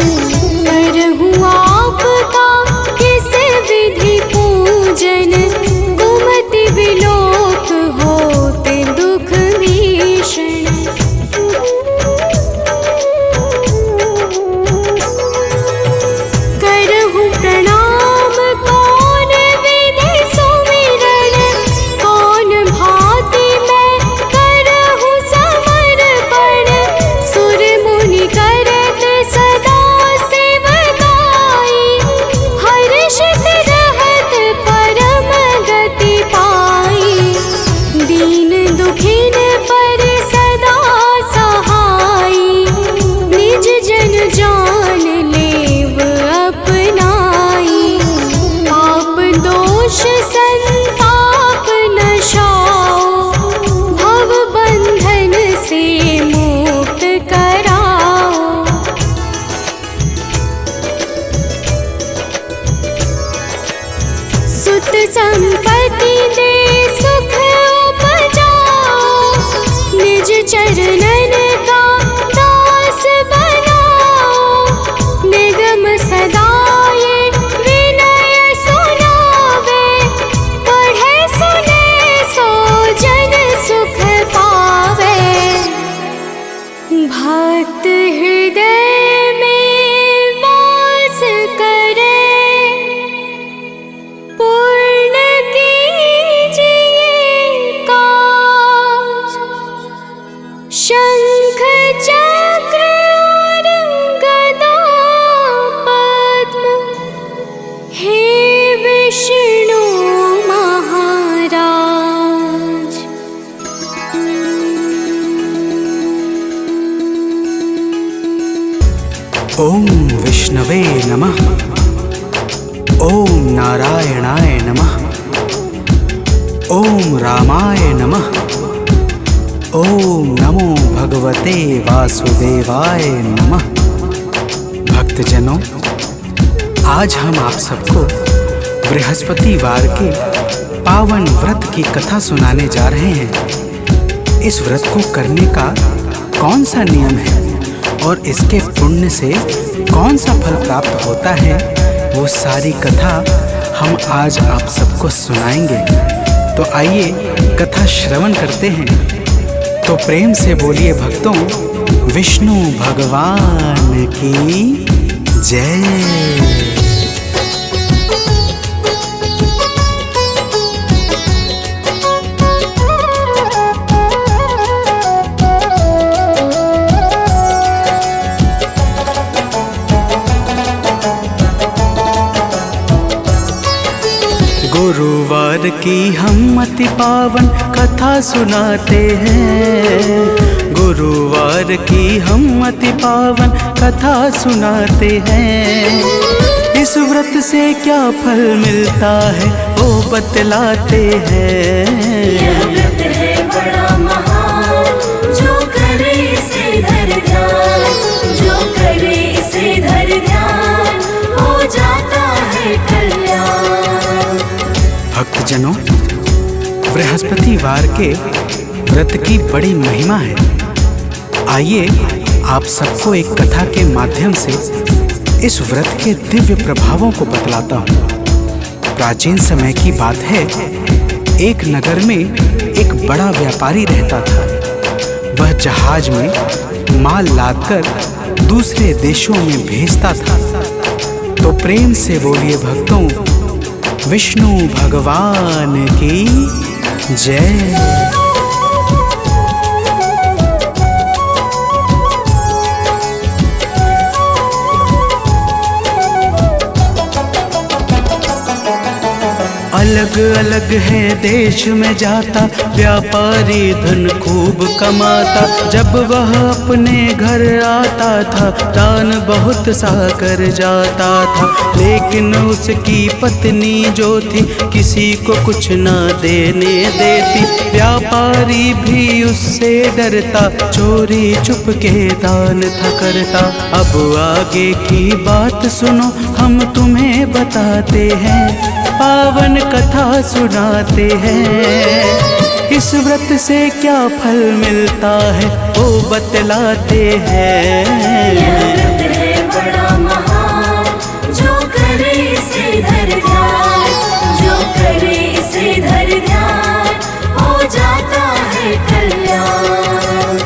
करहूँ आपका किस विधि पूजन, कुमति विलोक होते दुख भीषण। करहूँ प्रणाम कौन विधि सुमिरन, कौन भांति मैं करहूँ समर्पण। सुर मुनि करत सदा सेवकाई, हर्षित रहत परम गति पाई। दीन दुखिन पर सदा सहाई, निज जन जान लेव अपनाई। पाप दोष संताप नशाओ, भव बंधन से मुक्त कराओ। सुत संपत्ति दे सुख उपजाओ, निज चरणन का दास बनाओ। निगम सदा ये विनय सुनावे, पढ़े सुने सो जन सुख पावे। भक्त हृदय में वास करे, पूर्ण कीजिए काज। शंख चक्र और गदा पद्म, हे विष्णु महाराज। ओम विष्णवे नमः। ओम नारायणाय नमः। ओम रामाय नमः। ओम नमो भगवते वासुदेवाय नमः। भक्तजनों, आज हम आप सबको बृहस्पतिवार के पावन व्रत की कथा सुनाने जा रहे हैं। इस व्रत को करने का कौन सा नियम है और इसके पुण्य से कौन सा फल प्राप्त होता है, वो सारी कथा हम आज आप सबको सुनाएंगे। तो आइए कथा श्रवण करते हैं। तो प्रेम से बोलिए भक्तों, विष्णु भगवान की जय। गुरुवार की हम अति पावन कथा सुनाते हैं। गुरुवार की हम अति पावन कथा सुनाते हैं। इस व्रत से क्या फल मिलता है वो बतलाते हैं। यह व्रत है बड़ा महान, जो करे इसे धर ध्यान, जो करे इसे धर ध्यान, हो जाता है कल्याण। भक्तजनों, बृहस्पतिवार के व्रत की बड़ी महिमा है। आइए आप सबको एक कथा के माध्यम से इस व्रत के दिव्य प्रभावों को बतलाता हूँ। प्राचीन समय की बात है, एक नगर में एक बड़ा व्यापारी रहता था। वह जहाज में माल लादकर दूसरे देशों में भेजता था। तो प्रेम से बोलिए भक्तों, विष्णु भगवान की जय। अलग अलग है देश में जाता, व्यापारी धन खूब कमाता। जब वह अपने घर आता था, दान बहुत सा कर जाता था। लेकिन उसकी पत्नी जो थी, किसी को कुछ ना देने देती। व्यापारी भी उससे डरता, चोरी चुप के दान था करता। अब आगे की बात सुनो, हम तुम्हें बताते हैं, पावन कथा सुनाते हैं। इस व्रत से क्या फल मिलता है वो बतलाते यह हैं। व्रत है बड़ा महान, जो करे इसे धर ध्यान, जो करे इसे धर ध्यान, हो जाता है कल्याण।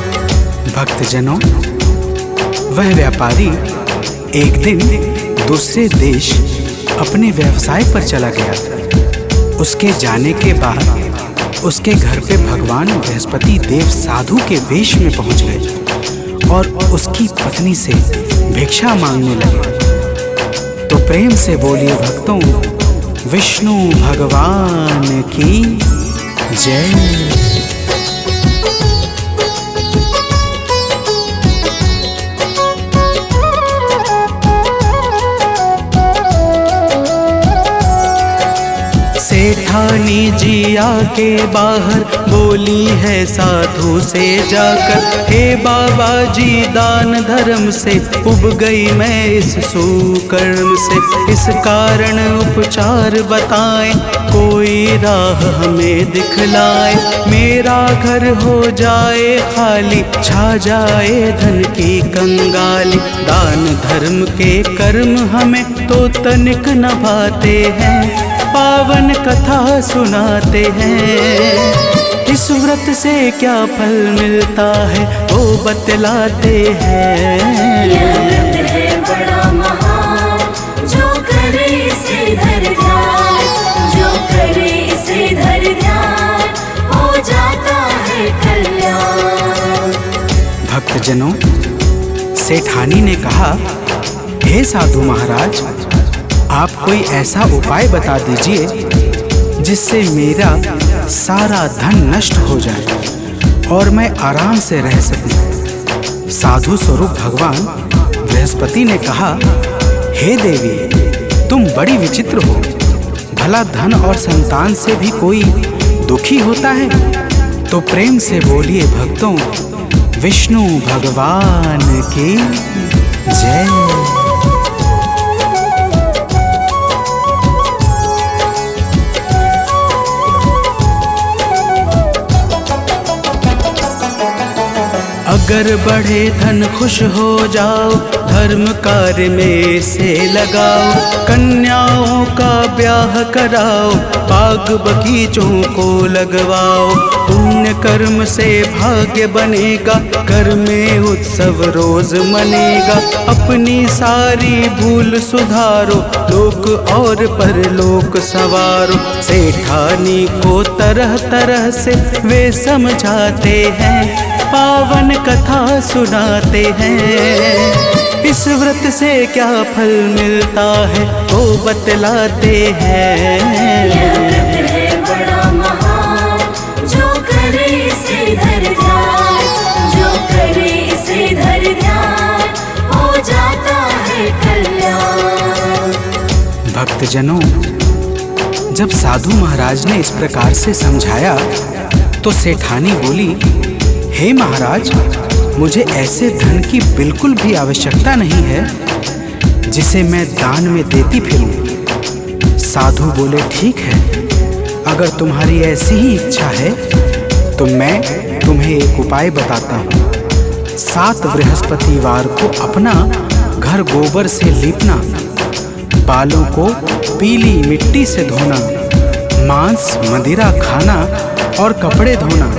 भक्तजनों, वह व्यापारी एक दिन दूसरे देश अपने व्यवसाय पर चला गया। उसके जाने के बाद उसके घर पे भगवान बृहस्पति देव साधु के वेश में पहुंच गए और उसकी पत्नी से भिक्षा मांगने लगे। तो प्रेम से बोलिए भक्तों, विष्णु भगवान की जय। सेठानी जी आके बाहर बोली है साधु से जाकर, हे बाबा जी दान धर्म से उब गई मैं इस सुकर्म से। इस कारण उपचार बताएं, कोई राह हमें दिखलाए। मेरा घर हो जाए खाली, छा जाए धन की कंगाली। दान धर्म के कर्म हमें तो तनिक न भाते हैं, पावन कथा सुनाते हैं। इस व्रत से क्या फल मिलता है वो बतलाते हैं। यह व्रत है बड़ा महान, जो करे इसे धर ध्यान, जो करे इसे धर ध्यान, हो जाता है कल्याण। भक्तजनों, सेठानी ने कहा, हे साधु महाराज, आप कोई ऐसा उपाय बता दीजिए जिससे मेरा सारा धन नष्ट हो जाए और मैं आराम से रह सकूं। साधु स्वरूप भगवान बृहस्पति ने कहा, हे देवी, तुम बड़ी विचित्र हो। भला धन और संतान से भी कोई दुखी होता है? तो प्रेम से बोलिए भक्तों, विष्णु भगवान की जय। अगर बढ़े धन खुश हो जाओ, धर्म कार्य में से लगाओ। कन्याओं का ब्याह कराओ, बाग बगीचों को लगवाओ। पुण्य कर्म से भाग्य बनेगा, घर में उत्सव रोज मनेगा। अपनी सारी भूल सुधारो, लोक और परलोक सवारो। सेठानी को तरह तरह से वे समझाते हैं, पावन कथा सुनाते हैं। इस व्रत से क्या फल मिलता है वो बतलाते हैं। यह व्रत है बड़ा महान, जो करे इसे धर ध्यान, जो करे इसे धर ध्यान, हो जाता है कल्याण। भक्तजनों, जब साधु महाराज ने इस प्रकार से समझाया तो सेठानी बोली, हे महाराज, मुझे ऐसे धन की बिल्कुल भी आवश्यकता नहीं है जिसे मैं दान में देती फिरूं। साधु बोले, ठीक है, अगर तुम्हारी ऐसी ही इच्छा है तो मैं तुम्हें एक उपाय बताता हूँ। 7 बृहस्पतिवार को अपना घर गोबर से लीपना, बालों को पीली मिट्टी से धोना, मांस मदिरा खाना और कपड़े धोना,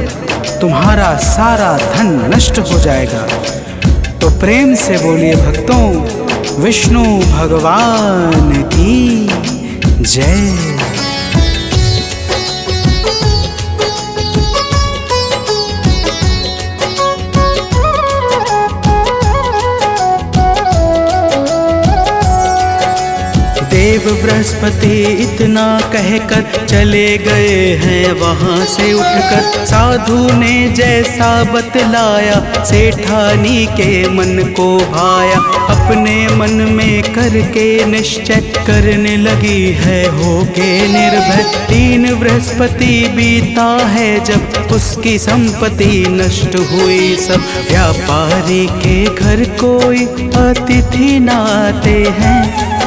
तुम्हारा सारा धन नष्ट हो जाएगा। तो प्रेम से बोलिए भक्तों, विष्णु भगवान की जय। देव बृहस्पति इतना कहकर चले गए हैं वहाँ से उठकर। साधु ने जैसा बतलाया सेठानी के मन को भाया। अपने मन में करके निश्चय करने लगी है होके निर्भय। 3 बृहस्पति बीता है जब उसकी संपत्ति नष्ट हुई सब। व्यापारी के घर कोई अतिथि न आते हैं,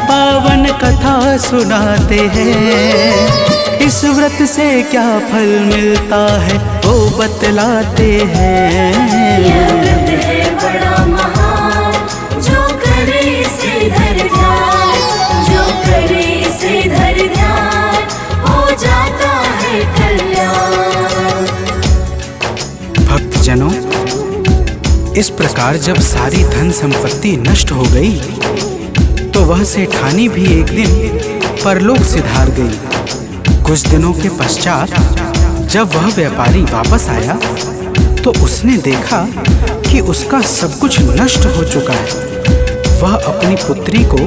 पावन कथा सुनाते हैं। इस व्रत से क्या फल मिलता है वो बतलाते हैं। यह व्रत है बड़ा महान, जो करे इसे धर ध्यान, जो करे इसे धर ध्यान, हो जाता है कल्याण। भक्तजनों, इस प्रकार जब सारी धन संपत्ति नष्ट हो गई तो वह सेठानी भी एक दिन परलोक सिधार गई। कुछ दिनों के पश्चात जब वह व्यापारी वापस आया तो उसने देखा कि उसका सब कुछ नष्ट हो चुका है। वह अपनी पुत्री को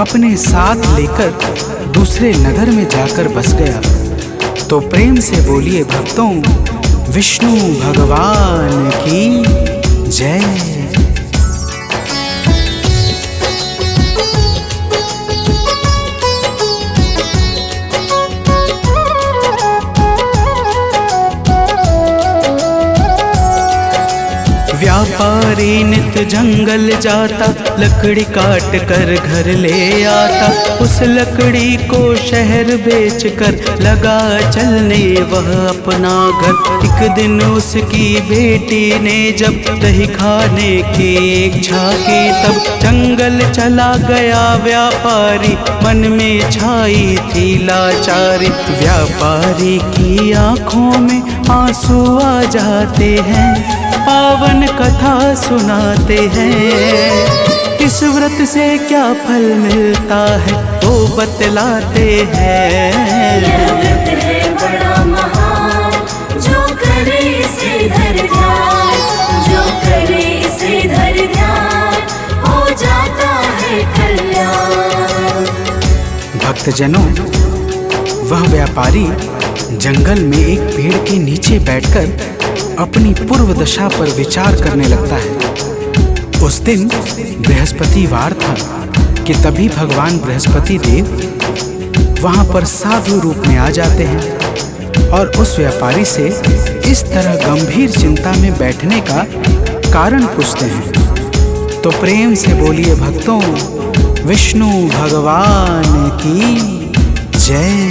अपने साथ लेकर दूसरे नगर में जाकर बस गया। तो प्रेम से बोलिए भक्तों, विष्णु भगवान की जय। व्यापारी नित जंगल जाता, लकड़ी काट कर घर ले आता। उस लकड़ी को शहर बेच कर लगा चलने वह अपना घर। एक दिन उसकी बेटी ने जब दही खाने की इच्छा की, तब जंगल चला गया व्यापारी, मन में छाई थी लाचारी। व्यापारी की आंखों में आंसू आ जाते हैं, पावन कथा सुनाते हैं। इस व्रत से क्या फल मिलता है वो बतलाते हैं। यह व्रत है बड़ा महान, जो करे इसे धर ध्यान, जो करे इसे धर ध्यान, हो जाता है कल्याण। भक्तजनों, वह व्यापारी जंगल में एक पेड़ के नीचे बैठकर अपनी पूर्व दशा पर विचार करने लगता है। उस दिन बृहस्पतिवार था कि तभी भगवान बृहस्पति देव वहां पर साधु रूप में आ जाते हैं और उस व्यापारी से इस तरह गंभीर चिंता में बैठने का कारण पूछते हैं। तो प्रेम से बोलिए भक्तों, विष्णु भगवान की जय।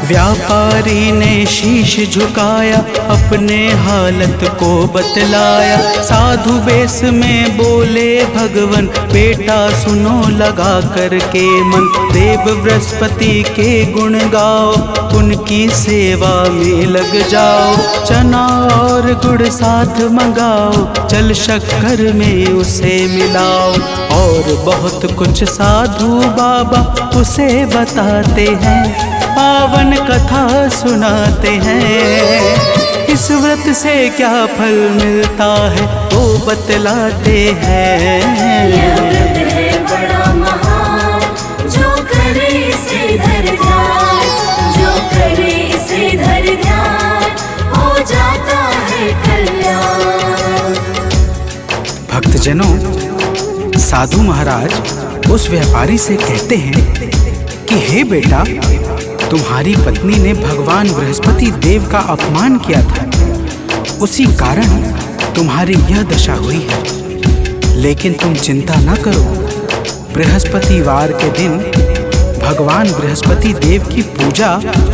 व्यापारी ने शीश झुकाया, अपने हालत को बतलाया। साधु वेश में बोले भगवन, बेटा सुनो लगा करके मन। देव बृहस्पति के गुण गाओ, उनकी सेवा में लग जाओ। चना और गुड़ साथ मंगाओ, जल शक्कर में उसे मिलाओ। और बहुत कुछ साधु बाबा उसे बताते हैं, पावन कथा सुनाते हैं। इस व्रत से क्या फल मिलता है वो बतलाते हैं। यह व्रत है बड़ा महान, जो करे इसे धर ध्यान, जो करे इसे धर ध्यान, हो जाता है कल्याण। भक्तजनों, साधु महाराज उस व्यापारी से कहते हैं कि हे बेटा, तुम्हारी पत्नी ने भगवान बृहस्पति देव का अपमान किया था, उसी कारण तुम्हारी यह दशा हुई है। लेकिन तुम चिंता न करो, बृहस्पतिवार के दिन भगवान बृहस्पति देव की पूजा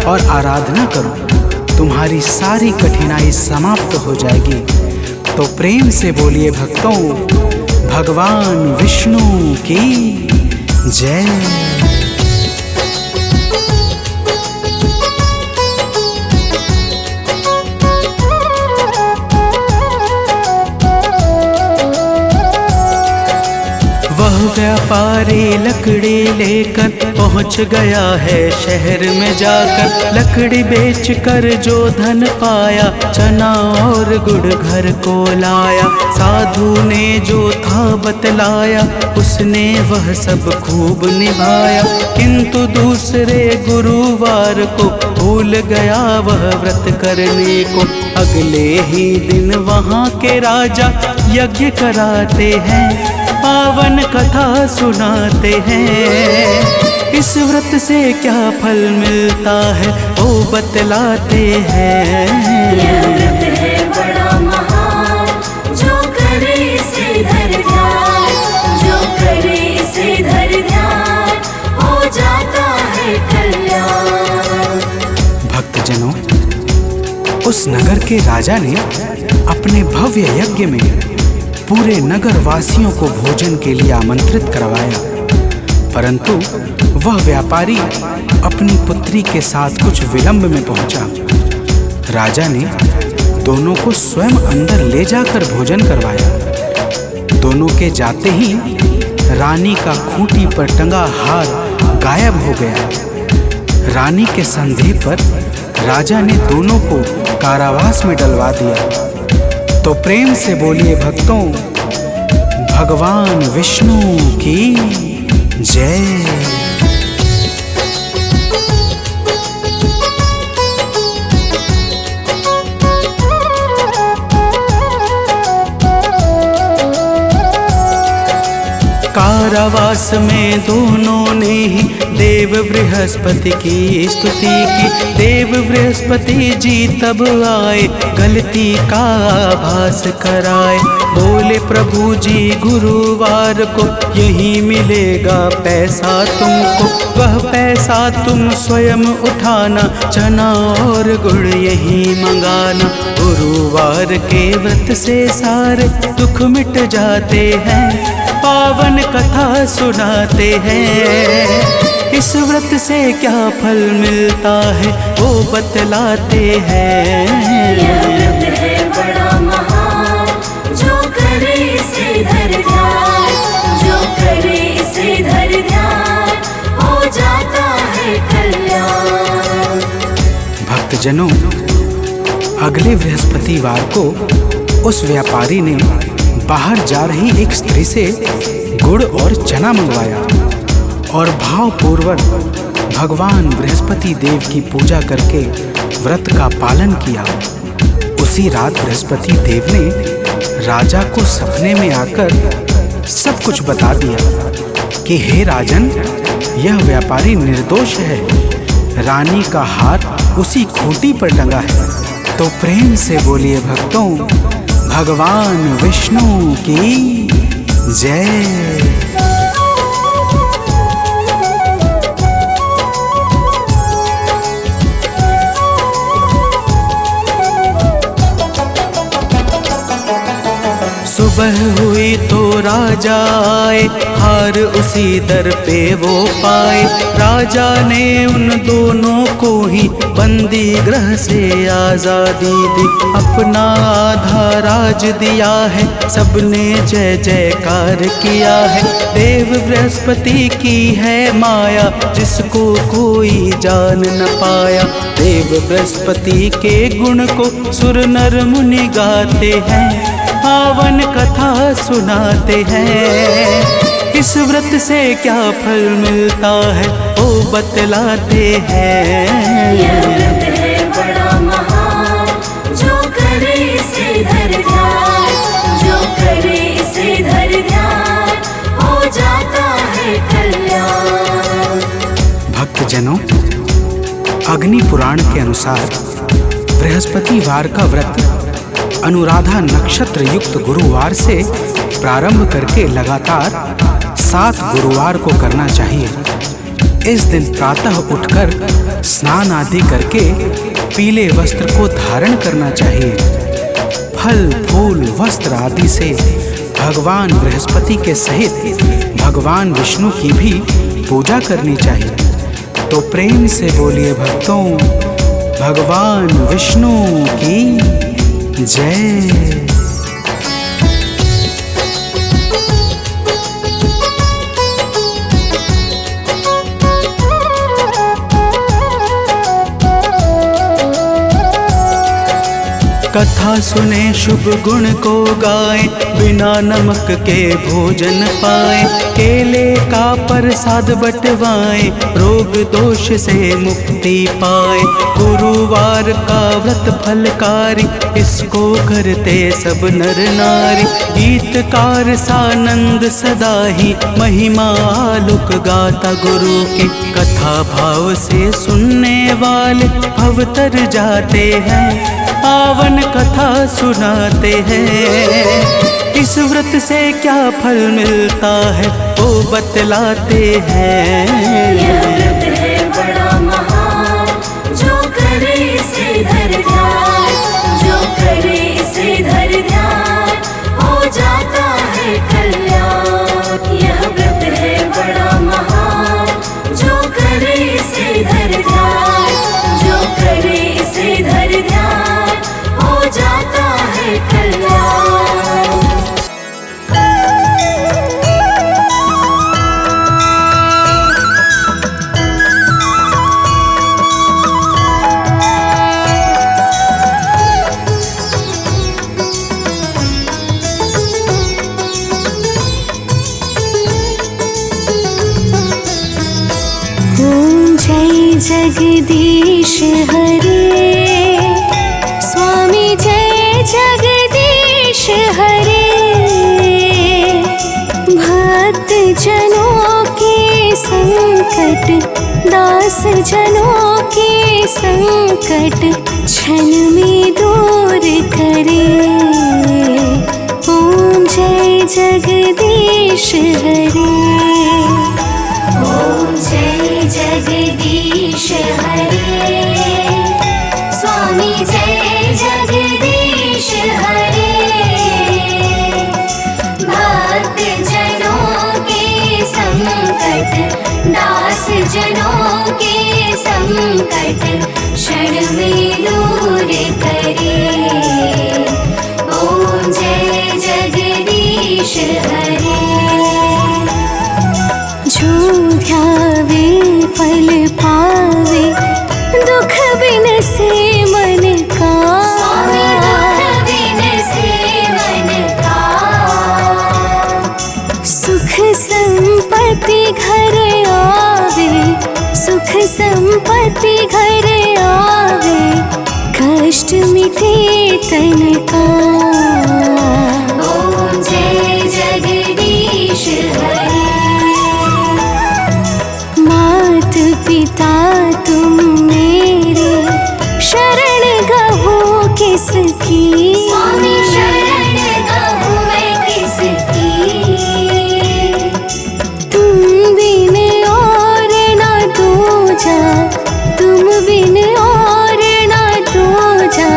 और आराधना करो, तुम्हारी सारी कठिनाई समाप्त हो जाएगी। तो प्रेम से बोलिए भक्तों, भगवान विष्णु की जय। व्यापारी लकड़ी लेकर पहुंच गया है शहर में जाकर। लकड़ी बेचकर जो धन पाया, चना और गुड़ घर को लाया। साधु ने जो था बतलाया, उसने वह सब खूब निभाया। किंतु दूसरे गुरुवार को भूल गया वह व्रत करने को। अगले ही दिन वहाँ के राजा यज्ञ कराते हैं, पावन कथा सुनाते हैं। इस व्रत से क्या फल मिलता है वो बतलाते हैं। यह व्रत है बड़ा महान, जो करे इसे धर ध्यान, जो करे इसे धर ध्यान, हो जाता है कल्याण। भक्तजनों, उस नगर के राजा ने अपने भव्य यज्ञ में पूरे नगर वासियों को भोजन के लिए आमंत्रित करवाया, परंतु वह व्यापारी अपनी पुत्री के साथ कुछ विलंब में पहुंचा। राजा ने दोनों को स्वयं अंदर ले जाकर भोजन करवाया। दोनों के जाते ही रानी का खूंटी पर टंगा हार गायब हो गया। रानी के संदेह पर राजा ने दोनों को कारावास में डलवा दिया। तो प्रेम से बोलिए भक्तों, भगवान विष्णु की जय। कारावास में दोनों ने ही देव बृहस्पति की स्तुति की। देव बृहस्पति जी तब आए, गलती का आभास कराए। बोले प्रभु जी गुरुवार को यही मिलेगा पैसा तुमको, वह पैसा तुम स्वयं उठाना, चना और गुड़ यही मंगाना। गुरुवार के व्रत से सारे दुख मिट जाते हैं, पावन कथा सुनाते हैं। इस व्रत से क्या फल मिलता है वो बतलाते हैं। यह व्रत है बड़ा महान, जो करे इसे धर ध्यान, जो करे इसे धर ध्यान, हो जाता है कल्याण। भक्तजनों, अगले बृहस्पतिवार को उस व्यापारी ने बाहर जा रही एक स्त्री से गुड़ और चना मंगवाया और भावपूर्वक भगवान बृहस्पति देव की पूजा करके व्रत का पालन किया। उसी रात बृहस्पति देव ने राजा को सपने में आकर सब कुछ बता दिया कि हे राजन, यह व्यापारी निर्दोष है, रानी का हार उसी खूंटी पर टंगा है। तो प्रेम से बोलिए भक्तों, भगवान विष्णु की जय। सुबह हुई तो राजा आए, हार उसी दर पे वो पाए। राजा ने उन दोनों को ही बंदी गृह से आजादी दी, अपना आधा राज दिया है, सबने जय जयकार किया है। देव बृहस्पति की है माया, जिसको कोई जान न पाया। देव बृहस्पति के गुण को सुर नर मुनि गाते हैं, पावन कथा सुनाते हैं। इस व्रत से क्या फल मिलता है वो बतलाते हैं। यह व्रत है बड़ा महान, जो करे इसे धर ध्यान, जो करे इसे धर ध्यान, हो जाता है कल्याण। भक्तजनों, अग्नि पुराण के अनुसार बृहस्पतिवार का व्रत अनुराधा नक्षत्र युक्त गुरुवार से प्रारंभ करके लगातार 7 गुरुवार को करना चाहिए। इस दिन प्रातः उठकर स्नान आदि करके पीले वस्त्र को धारण करना चाहिए। फल फूल वस्त्र आदि से भगवान बृहस्पति के सहित भगवान विष्णु की भी पूजा करनी चाहिए। तो प्रेम से बोलिए भक्तों, भगवान विष्णु की जय। कथा सुने शुभ गुण को गाए, बिना नमक के भोजन पाए। केले का प्रसाद बटवाए, रोग दोष से मुक्ति पाए। गुरुवार का व्रत फलकारी, इसको करते सब नर नारी। गीतकार सानंद सदा ही, महिमा आलुक गाता गुरु की। कथा भाव से सुनने वाले भव तर जाते हैं, पावन कथा सुनाते हैं। इस व्रत से क्या फल मिलता है वो बतलाते हैं। यह व्रत है बड़ा महान, जो करे इसे धर ध्यान, जो करे इसे धर ध्यान, हो जाता है कल्याण। यह व्रत है बड़ा महान, जो करे इसे धर ध्यान, जो करे इसे धर ध्यान, हो जाता है कल्याण। जगदीश हरे, स्वामी जय जगदीश हरे। भक्त जनों के संकट, दास जनों के संकट, क्षण में दूर करे। ओम जय जगदीश हरे, ओम जय जगदीश हरे, स्वामी जय जगदीश हरे। भक्त जनों के संकट, दास जनों के संकट, क्षण में दूर करे। ओम जय जगदीश हरे। जो ध्यावे फल पावे, दुख बिन से मन का। स्वामी दुख बिन से मन का। सुख संपत्ति घर आवे, सुख संपत्ति घर आवे, कष्ट मिटे तन का। ओम जय जगदीश हरे। मात पिता तुम मेरे, शरण गहो किसकी। स्वामी शरण गहो मैं किसकी। तुम बिन और ना दूजा, तुम बिन और ना दूजा,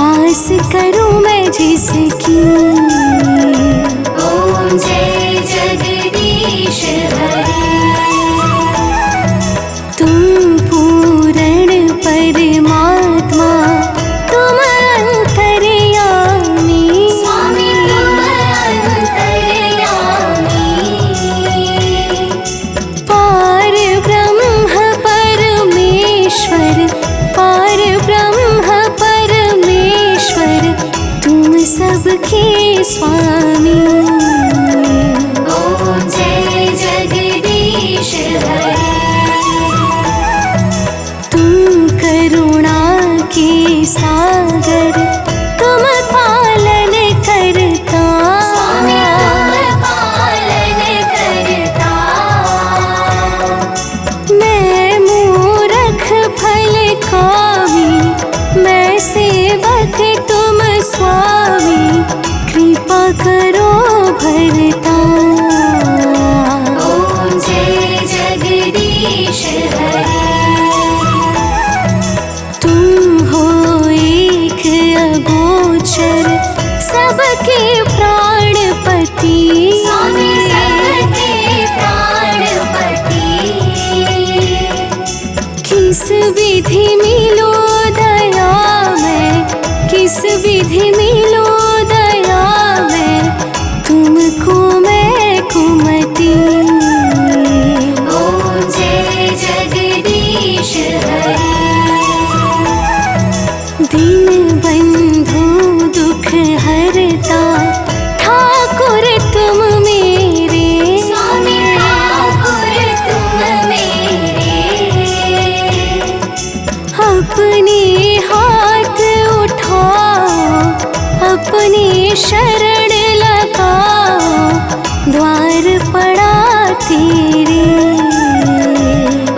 आस करूं मैं जिसकी। ओम जय जगदीश हरे। तुम पूर्ण परमात्मा, तुम अंतर्यामी। स्वामी तुम अंतर्यामी। पार ब्रह्म परमेश्वर, पार ब्रह्म परमेश्वर, तुम सबके स्वामी। ओम जय जगदीश हरे। तुम करुणा के सागर, तुम पालन करता। स्वामी तुम पालन करता। मैं मूरख फल कामी, मैं सेवक तुम स्वामी, कृपा करो भरता। ओम जय जगदीश हरे। तुम हो एक अगोचर, सबके प्राणपति। स्वामी सबके प्राणपति। किस विधि मिलो दया में, किस विधि मिलो दया में, तुमको मैं कुमति। ओम जय जगदीश हरे। दिन बंधु पड़ा तेरे।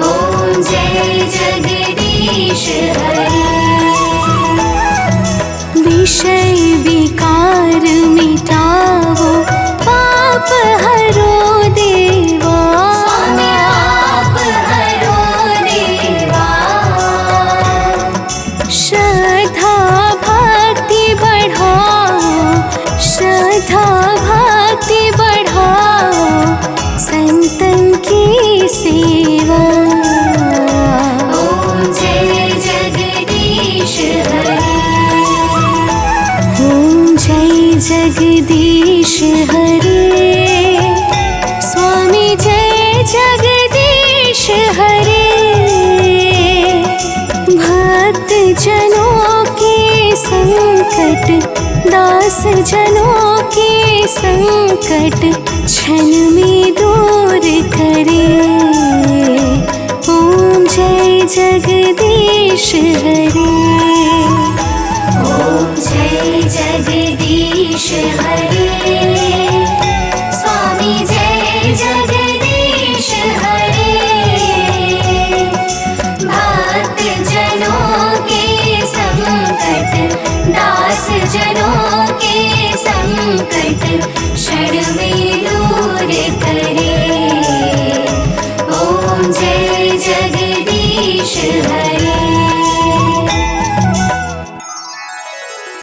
ओम जय जगदीश हरे। विषय विकार मिटाओ पाप हरो देवा। स्वामी आप हरो देवा। श्रद्धा भक्ति बढ़ाओ, श्रद्धा भक्ति बढ़ाओ, संतन की सेवा। ओम जय जगदीश हरे। ओम जय जगदीश हरे। स्वामी जय जगदीश हरे। भक्त जनों के संकट, दास जनों के संकट क्षण में दूर करे। ओम जय जगदीश हरे। ओम जय जगदीश हरे। स्वामी जय जगदीश हरे। भक्त जनों के संकट, दास जनों के